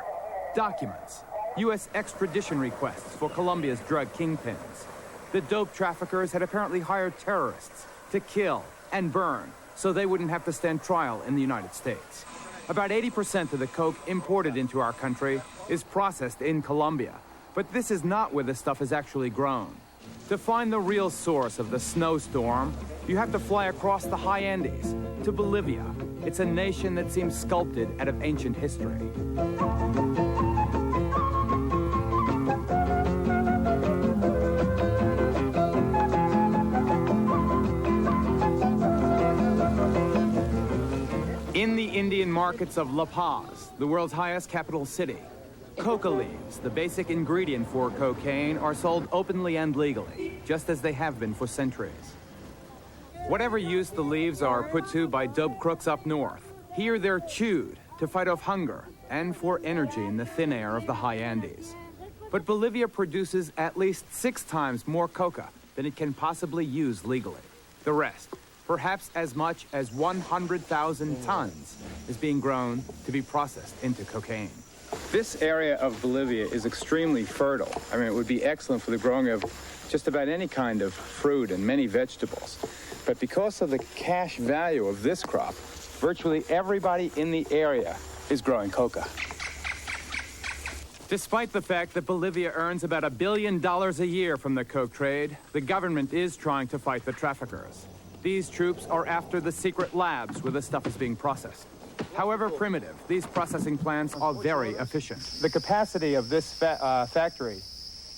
Documents, U.S. extradition requests for Colombia's drug kingpins. The dope traffickers had apparently hired terrorists to kill and burn so they wouldn't have to stand trial in the United States. About 80% of the coke imported into our country is processed in Colombia, but this is not where the stuff is actually grown. To find the real source of the snowstorm, you have to fly across the high Andes to Bolivia. It's a nation that seems sculpted out of ancient history. In the Indian markets of La Paz, the world's highest capital city, coca leaves, the basic ingredient for cocaine, are sold openly and legally, just as they have been for centuries. Whatever use the leaves are put to by dope crooks up north, here they're chewed to fight off hunger and for energy in the thin air of the high Andes. But Bolivia produces at least 6 times more coca than it can possibly use legally. The rest, perhaps as much as 100,000 tons, is being grown to be processed into cocaine. This area of Bolivia is extremely fertile. I mean, it would be excellent for the growing of just about any kind of fruit and many vegetables. But because of the cash value of this crop, virtually everybody in the area is growing coca. Despite the fact that Bolivia earns about $1 billion a year from the coke trade, the government is trying to fight the traffickers. These troops are after the secret labs where the stuff is being processed. However primitive, these processing plants are very efficient. The capacity of this factory,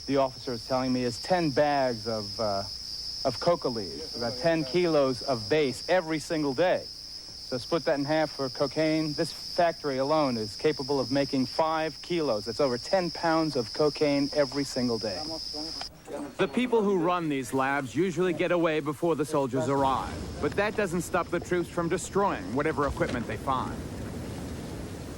the officer is telling me, is 10 bags of coca leaves, about 10 kilos of base every single day. So split that in half for cocaine. This factory alone is capable of making 5 kilos. That's over 10 pounds of cocaine every single day. The people who run these labs usually get away before the soldiers arrive, but that doesn't stop the troops from destroying whatever equipment they find.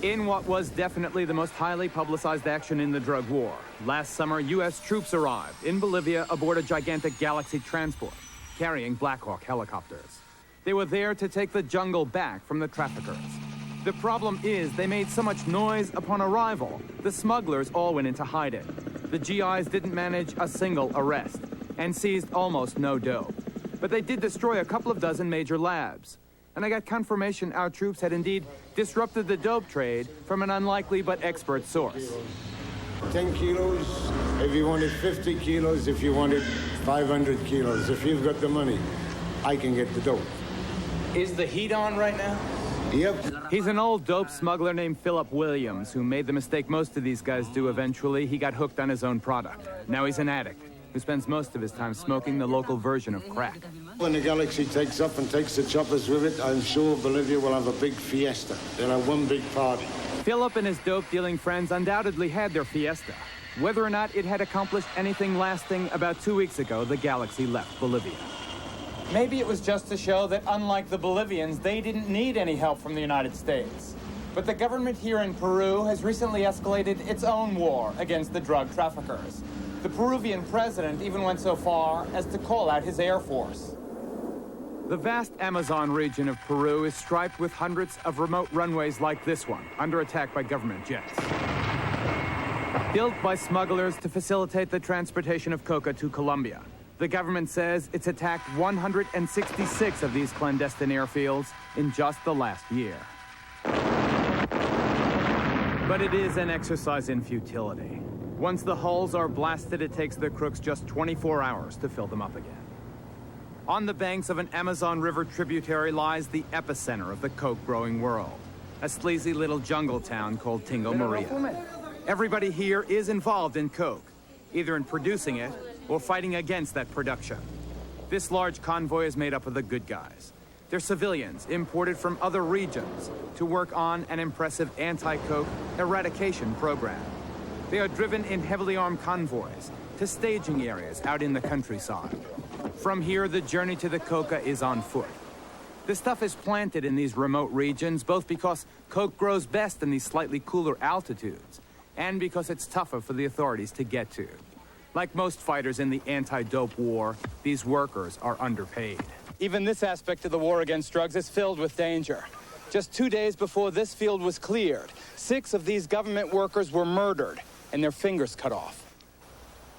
In what was definitely the most highly publicized action in the drug war, last summer, U.S. troops arrived in Bolivia aboard a gigantic Galaxy transport, carrying Black Hawk helicopters. They were there to take the jungle back from the traffickers. The problem is they made so much noise upon arrival, the smugglers all went into hiding. The GIs didn't manage a single arrest and seized almost no dope. But they did destroy a couple of dozen major labs. And I got confirmation our troops had indeed disrupted the dope trade from an unlikely but expert source. 10 kilos, if you wanted 50 kilos, if you wanted 500 kilos. If you've got the money, I can get the dope. Is the heat on right now? Yep. He's an old dope smuggler named Philip Williams, who made the mistake most of these guys do eventually. He got hooked on his own product. Now he's an addict who spends most of his time smoking the local version of crack. When the Galaxy takes up and takes the choppers with it, I'm sure Bolivia will have a big fiesta. They'll have one big party. Philip and his dope-dealing friends undoubtedly had their fiesta. Whether or not it had accomplished anything lasting, about 2 weeks ago, the Galaxy left Bolivia. Maybe it was just to show that, unlike the Bolivians, they didn't need any help from the United States. But the government here in Peru has recently escalated its own war against the drug traffickers. The Peruvian president even went so far as to call out his air force. The vast Amazon region of Peru is striped with hundreds of remote runways like this one, under attack by government jets. Built by smugglers to facilitate the transportation of coca to Colombia. The government says it's attacked 166 of these clandestine airfields in just the last year. But it is an exercise in futility. Once the hulls are blasted, it takes the crooks just 24 hours to fill them up again. On the banks of an Amazon River tributary lies the epicenter of the coke-growing world, a sleazy little jungle town called Tingo Maria. Everybody here is involved in coke, either in producing it or fighting against that production. This large convoy is made up of the good guys. They're civilians imported from other regions to work on an impressive anti-coke eradication program. They are driven in heavily armed convoys to staging areas out in the countryside. From here, the journey to the coca is on foot. The stuff is planted in these remote regions, both because coke grows best in these slightly cooler altitudes, and because it's tougher for the authorities to get to. Like most fighters in the anti-dope war, these workers are underpaid. Even this aspect of the war against drugs is filled with danger. Just 2 days before this field was cleared, 6 of these government workers were murdered and their fingers cut off.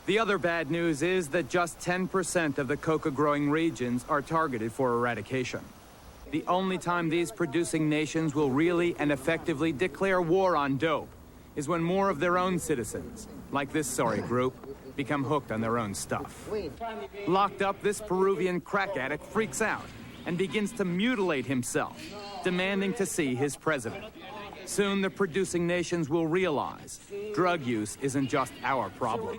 The other bad news is that just 10% of the coca-growing regions are targeted for eradication. The only time these producing nations will really and effectively declare war on dope is when more of their own citizens, like this sorry group, become hooked on their own stuff. Locked up, this Peruvian crack addict freaks out and begins to mutilate himself, demanding to see his president. Soon, the producing nations will realize drug use isn't just our problem.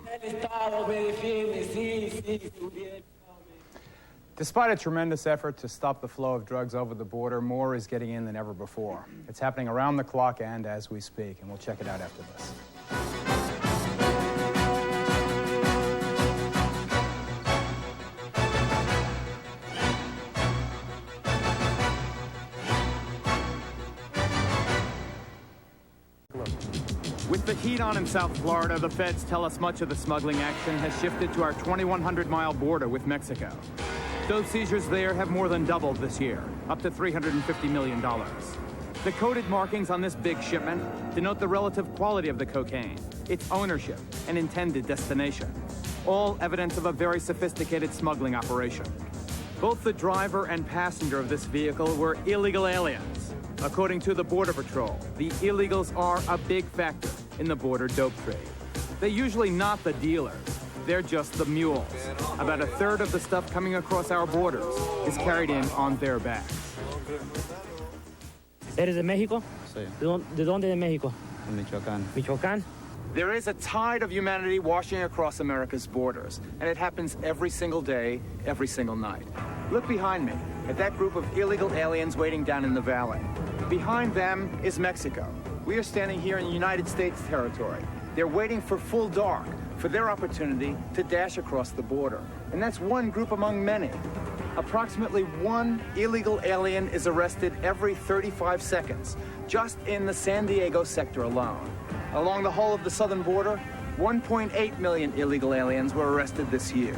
Despite a tremendous effort to stop the flow of drugs over the border, more is getting in than ever before. It's happening around the clock and as we speak, and we'll check it out after this. With the heat on in South Florida, the feds tell us much of the smuggling action has shifted to our 2,100-mile border with Mexico. Dope seizures there have more than doubled this year, up to $350 million. The coded markings on this big shipment denote the relative quality of the cocaine, its ownership, and intended destination. All evidence of a very sophisticated smuggling operation. Both the driver and passenger of this vehicle were illegal aliens. According to the Border Patrol, the illegals are a big factor in the border dope trade. They're usually not the dealers. They're just the mules. About a third of the stuff coming across our borders is carried in on their backs. ¿Eres de México? Sí. ¿De dónde de México? Michoacán. Michoacán? There is a tide of humanity washing across America's borders, and it happens every single day, every single night. Look behind me at that group of illegal aliens waiting down in the valley. Behind them is Mexico. We are standing here in United States territory. They're waiting for full dark for their opportunity to dash across the border. And that's one group among many. Approximately one illegal alien is arrested every 35 seconds, just in the San Diego sector alone. Along the whole of the southern border, 1.8 million illegal aliens were arrested this year.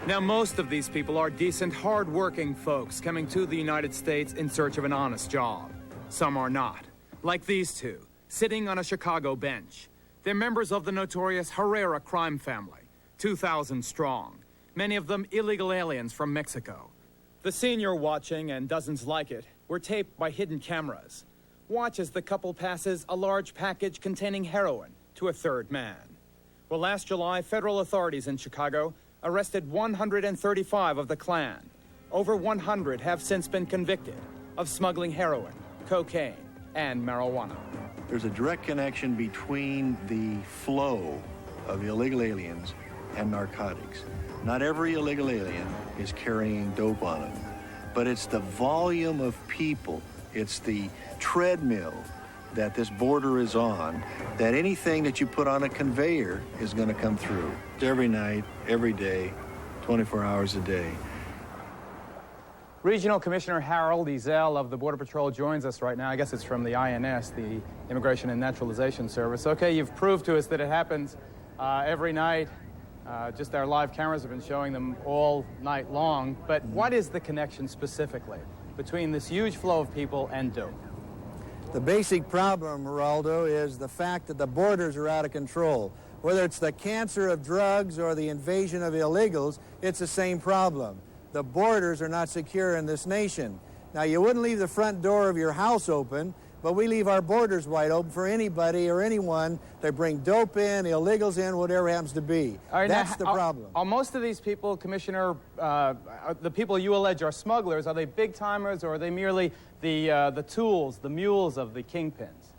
Now, most of these people are decent, hard-working folks coming to the United States in search of an honest job. Some are not, like these two, sitting on a Chicago bench. They're members of the notorious Herrera crime family, 2,000 strong, many of them illegal aliens from Mexico. The scene you're watching, and dozens like it, were taped by hidden cameras. Watch as the couple passes a large package containing heroin to a third man. Well, last July, federal authorities in Chicago arrested 135 of the Klan. Over 100 have since been convicted of smuggling heroin, cocaine, and marijuana. There's a direct connection between the flow of illegal aliens and narcotics. Not every illegal alien is carrying dope on them, but it's the volume of people, it's the treadmill that this border is on, that anything that you put on a conveyor is going to come through. Every night, every day, 24 hours a day. Regional Commissioner Harold Ezell of the Border Patrol joins us right now. I guess it's from the INS, the Immigration and Naturalization Service. Okay, you've proved to us that it happens every night. Just our live cameras have been showing them all night long. But what is the connection specifically between this huge flow of people and dope? The basic problem, Geraldo, is the fact that the borders are out of control. Whether it's the cancer of drugs or the invasion of illegals, it's the same problem. The borders are not secure in this nation. Now, you wouldn't leave the front door of your house open, but we leave our borders wide open for anybody or anyone to bring dope in, illegals in, whatever it happens to be. All right, that's the problem. Are most of these people, Commissioner, the people you allege are smugglers, are they big-timers or are they merely the tools, the mules of the kingpins?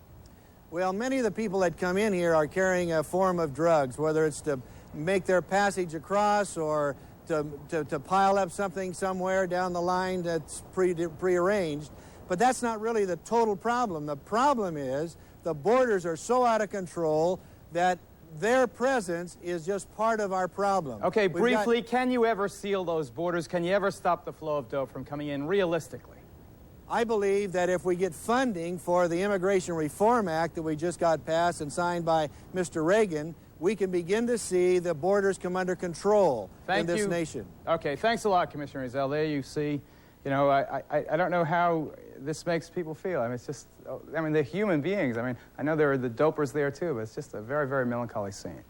Well, many of the people that come in here are carrying a form of drugs, whether it's to make their passage across or to pile up something somewhere down the line that's prearranged. But that's not really the total problem. The problem is the borders are so out of control that their presence is just part of our problem. Okay, briefly, can you ever seal those borders? Can you ever stop the flow of dope from coming in realistically? I believe that if we get funding for the Immigration Reform Act that we just got passed and signed by Mr. Reagan, we can begin to see the borders come under control in this nation. Okay, thanks a lot, Commissioner Ezell. There you see, you know, I don't know how this makes people feel. I mean, it's just, I mean, they're human beings. I mean, I know there are the dopers there too, but it's just a very, very melancholy scene.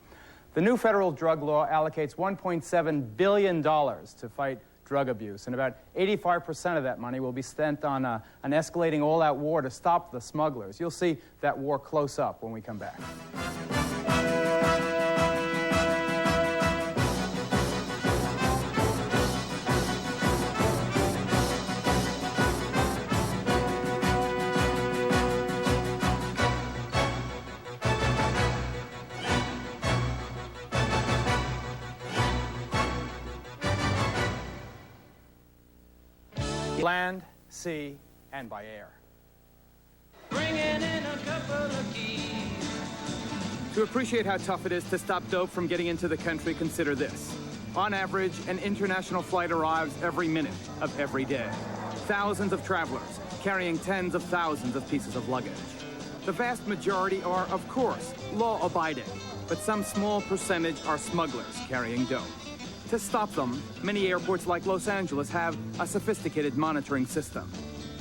The new federal drug law allocates $1.7 billion to fight drug abuse, and about 85% of that money will be spent on an escalating all-out war to stop the smugglers. You'll see that war close up when we come back. Land, sea, and by air. Bringing in a couple of keys. To appreciate how tough it is to stop dope from getting into the country, consider this. On average, an international flight arrives every minute of every day. Thousands of travelers carrying tens of thousands of pieces of luggage. The vast majority are, of course, law-abiding, but some small percentage are smugglers carrying dope. To stop them, many airports like Los Angeles have a sophisticated monitoring system.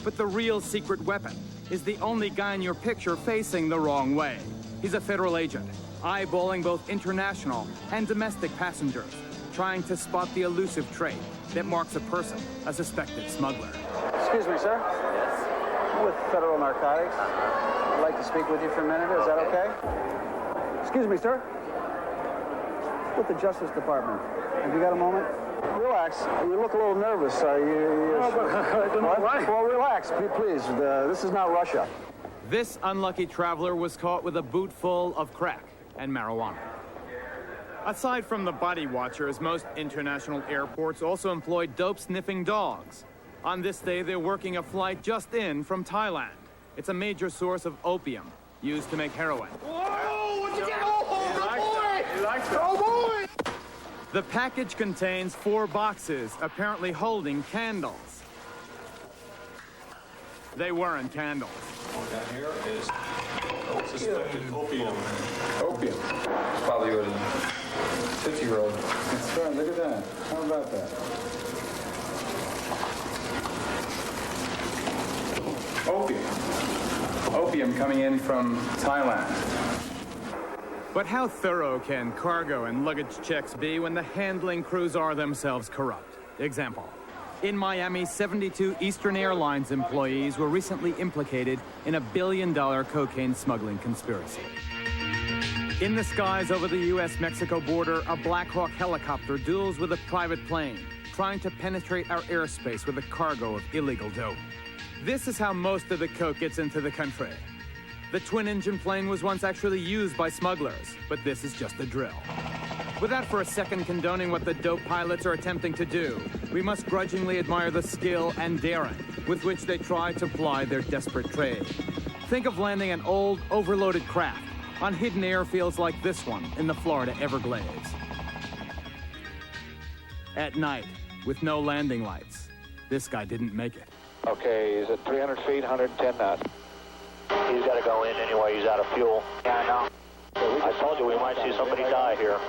But the real secret weapon is the only guy in your picture facing the wrong way. He's a federal agent, eyeballing both international and domestic passengers, trying to spot the elusive trait that marks a person a suspected smuggler. Excuse me, sir. Yes? I'm with Federal Narcotics. I'd like to speak with you for a minute. Is that okay? Excuse me, sir. With the Justice Department. Have you got a moment? Relax. You look a little nervous. I don't know why. Well, relax, please. This is not Russia. This unlucky traveler was caught with a boot full of crack and marijuana. Aside from the body watchers, most international airports also employ dope-sniffing dogs. On this day, they're working a flight just in from Thailand. It's a major source of opium used to make heroin. Whoa! What'd you get? Oh, boy! He likes it. Oh, boy! The package contains 4 boxes, apparently holding candles. They weren't candles. Down here is suspected opium. Opium. It's probably a 50-year-old. That's right, look at that. How about that? Opium. Opium coming in from Thailand. But how thorough can cargo and luggage checks be when the handling crews are themselves corrupt? Example. In Miami, 72 Eastern Airlines employees were recently implicated in a billion-dollar cocaine smuggling conspiracy. In the skies over the U.S.-Mexico border, a Black Hawk helicopter duels with a private plane, trying to penetrate our airspace with a cargo of illegal dope. This is how most of the coke gets into the country. The twin-engine plane was once actually used by smugglers, but this is just a drill. Without for a second condoning what the dope pilots are attempting to do, we must grudgingly admire the skill and daring with which they try to ply their desperate trade. Think of landing an old, overloaded craft on hidden airfields like this one in the Florida Everglades. At night, with no landing lights, this guy didn't make it. Okay, he's at 300 feet, 110 knots. He's got to go in anyway, he's out of fuel. Yeah, I know. I told you we might see somebody die here.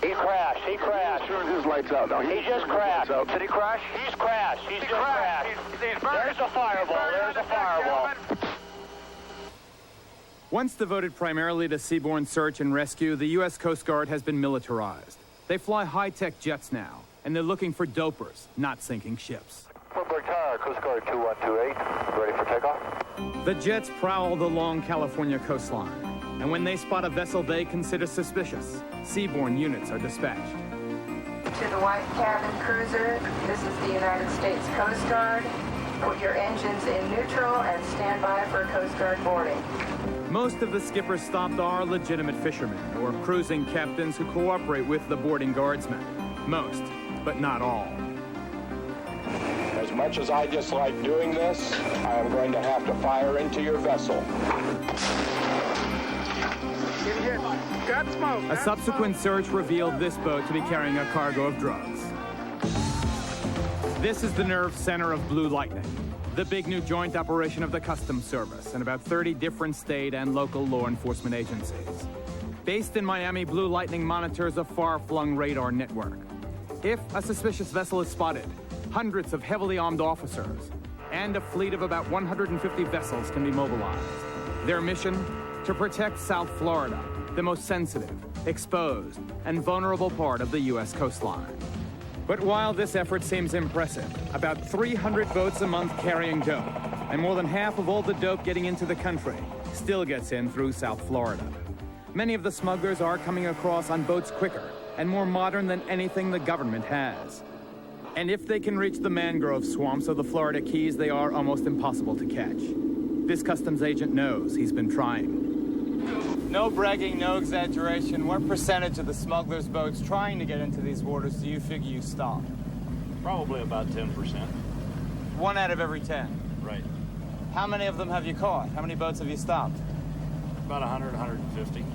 He crashed. Turned his lights out now. He just crashed. Did he crash? He's crashed. He's just crashed. There's a fireball. There's a fireball. Once devoted primarily to seaborne search and rescue, the U.S. Coast Guard has been militarized. They fly high-tech jets now, and they're looking for dopers, not sinking ships. Fort Tower, Coast Guard 2128, ready for takeoff. The jets prowl the long California coastline, and when they spot a vessel they consider suspicious, seaborne units are dispatched. To the White Cabin Cruiser, this is the United States Coast Guard. Put your engines in neutral and stand by for Coast Guard boarding. Most of the skippers stopped are legitimate fishermen or cruising captains who cooperate with the boarding guardsmen. Most, but not all. As much as I dislike doing this, I am going to have to fire into your vessel. A subsequent search revealed this boat to be carrying a cargo of drugs. This is the nerve center of Blue Lightning, the big new joint operation of the Customs Service and about 30 different state and local law enforcement agencies. Based in Miami, Blue Lightning monitors a far-flung radar network. If a suspicious vessel is spotted, hundreds of heavily armed officers and a fleet of about 150 vessels can be mobilized. Their mission? To protect South Florida, the most sensitive, exposed, and vulnerable part of the U.S. coastline. But while this effort seems impressive, about 300 boats a month carrying dope, and more than half of all the dope getting into the country still gets in through South Florida. Many of the smugglers are coming across on boats quicker and more modern than anything the government has. And if they can reach the mangrove swamps of the Florida Keys, they are almost impossible to catch. This customs agent knows he's been trying. No bragging, no exaggeration. What percentage of the smugglers' boats trying to get into these waters do you figure you stop? Probably about 10%. 1 out of every 10? Right. How many of them have you caught? How many boats have you stopped? About 100, 150.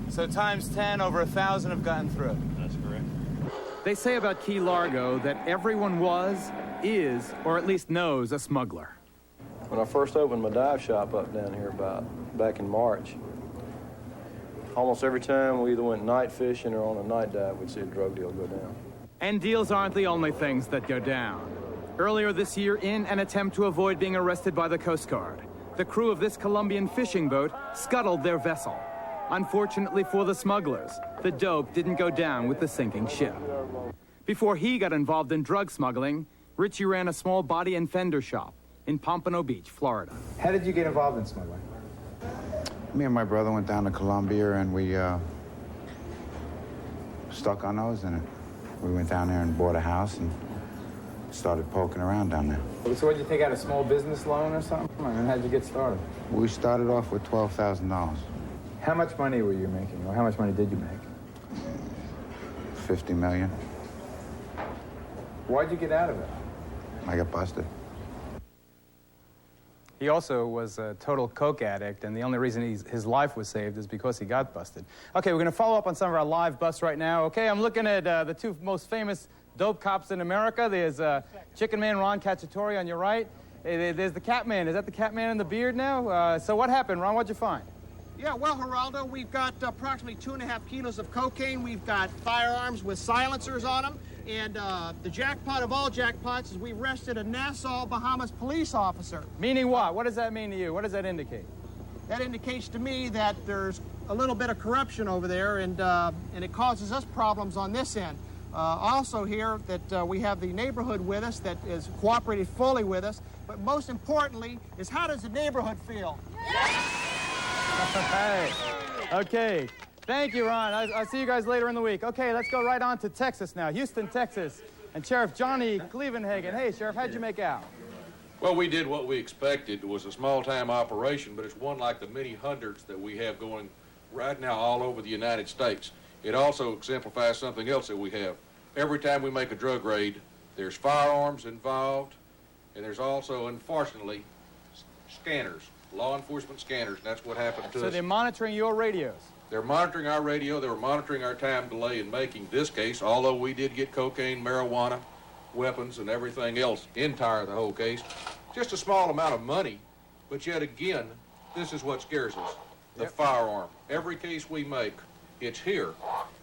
So times 10, over 1,000 have gotten through. That's correct. They say about Key Largo that everyone was, is, or at least knows a smuggler. When I first opened my dive shop up down here back in March, almost every time we either went night fishing or on a night dive, we'd see a drug deal go down. And deals aren't the only things that go down. Earlier this year, in an attempt to avoid being arrested by the Coast Guard, the crew of this Colombian fishing boat scuttled their vessel. Unfortunately for the smugglers, the dope didn't go down with the sinking ship. Before he got involved in drug smuggling, Richie ran a small body and fender shop in Pompano Beach, Florida. How did you get involved in smuggling? Me and my brother went down to Colombia and we stuck our nose in it. We went down there and bought a house and started poking around down there. So what, did you take out a small business loan or something? I mean, how'd you get started? We started off with $12,000. How much money were you making, or how much money did you make? $50 million. Why'd you get out of it? I got busted. He also was a total coke addict, and the only reason his life was saved is because he got busted. Okay, we're going to follow up on some of our live busts right now. Okay, I'm looking at the two most famous dope cops in America. There's Chicken Man Ron Cacciatore on your right. There's the Cat Man. Is that the Cat Man in the beard now? So what happened, Ron? What'd you find? Yeah, well, Geraldo, we've got approximately 2.5 kilos of cocaine. We've got firearms with silencers on them. And the jackpot of all jackpots is we arrested a Nassau, Bahamas police officer. Meaning what? What does that mean to you? What does that indicate? That indicates to me that there's a little bit of corruption over there, and it causes us problems on this end. Also here that we have the neighborhood with us that is cooperated fully with us. But most importantly is, how does the neighborhood feel? Hey. Okay. Thank you, Ron. I'll see you guys later in the week. Okay, let's go right on to Texas now. Houston, Texas. And Sheriff Johnny Clevenhagen. Hey, Sheriff, how'd you make out? Well, we did what we expected. It was a small-time operation, but it's one like the many hundreds that we have going right now all over the United States. It also exemplifies something else that we have. Every time we make a drug raid, there's firearms involved, and there's also, unfortunately, scanners, law enforcement scanners, and that's what happened to us. So they're monitoring your radios? They're monitoring our radio. They were monitoring our time delay in making this case, although we did get cocaine, marijuana, weapons, and everything else entire the whole case. Just a small amount of money, but yet again, this is what scares us, the firearm. Every case we make, it's here,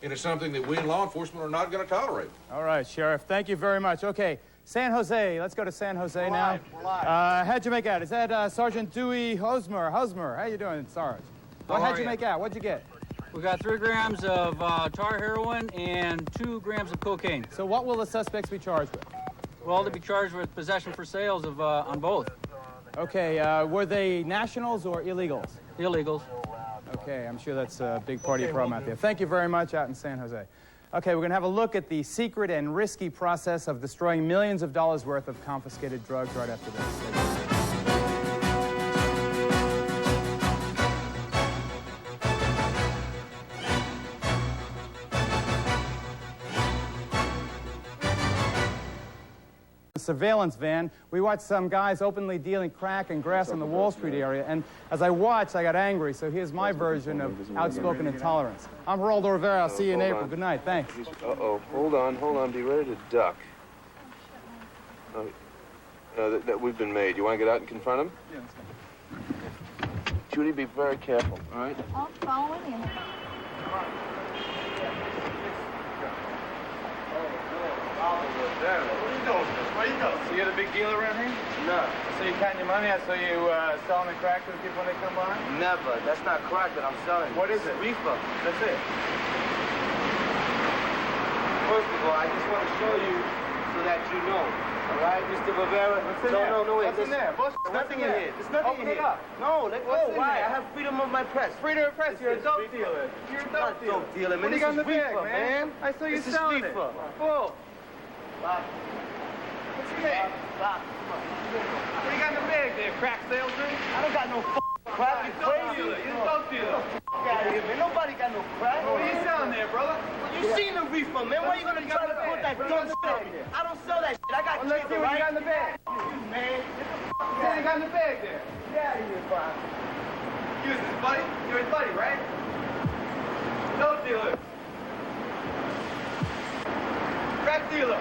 and it's something that we in law enforcement are not going to tolerate. All right, Sheriff, thank you very much. Okay, San Jose. Let's go to San Jose now. We're live. How'd you make out? Is that Sergeant Dewey Hosmer? How you doing, Sarge? How'd you make out? What'd you get? We got 3 grams of tar heroin and 2 grams of cocaine. So what will the suspects be charged with? Well, they'll be charged with possession for sales of on both. Okay, were they nationals or illegals? Illegals. Okay, I'm sure that's a big part of your problem out there. Thank you very much out in San Jose. Okay, we're going to have a look at the secret and risky process of destroying millions of dollars worth of confiscated drugs right after this. Surveillance van, we watched some guys openly dealing crack and grass in the Wall Street area, and as I watched, I got angry, so here's my version of outspoken intolerance. I'm Geraldo Rivera. I'll see you in April. Good night. Thanks. Uh-oh. Hold on. Be ready to duck. That we've been made. You want to get out and confront him? Yeah. Judy, be very careful, all right? I'll follow you. Where you go? So you're the big dealer around here? No. So you counting your money? I saw you selling the crack to the people when they come by? Never. That's not crack that I'm selling. What is it? Reefer. That's it. First of all, I just want to show you so that you know. All right, Mr. Rivera? What's in there? No, wait. What's in there? There's nothing in here. There's nothing in here. Open it up. No, let go. Why? I have freedom of my press. Freedom of press. You're a dope dealer. You're a dope dealer. Dope dealer, man. What do you got in the bag, reefer, man? I saw you selling it. Full. What's in there? What do you got in the bag there, crack salesman? I don't got no crack. You crazy? You're a dope dealer. Get out of here, man. Nobody got no crack. What are you selling there, brother? You seen the reefer, man. Why are you gonna try to put that dumb shit on me? I don't sell that shit. I got Let's see what you got in the bag. Man. What you got in the bag there? Get out of here, Bob. Excuse me, buddy. You're his buddy, right? Dope dealer. Crack dealer.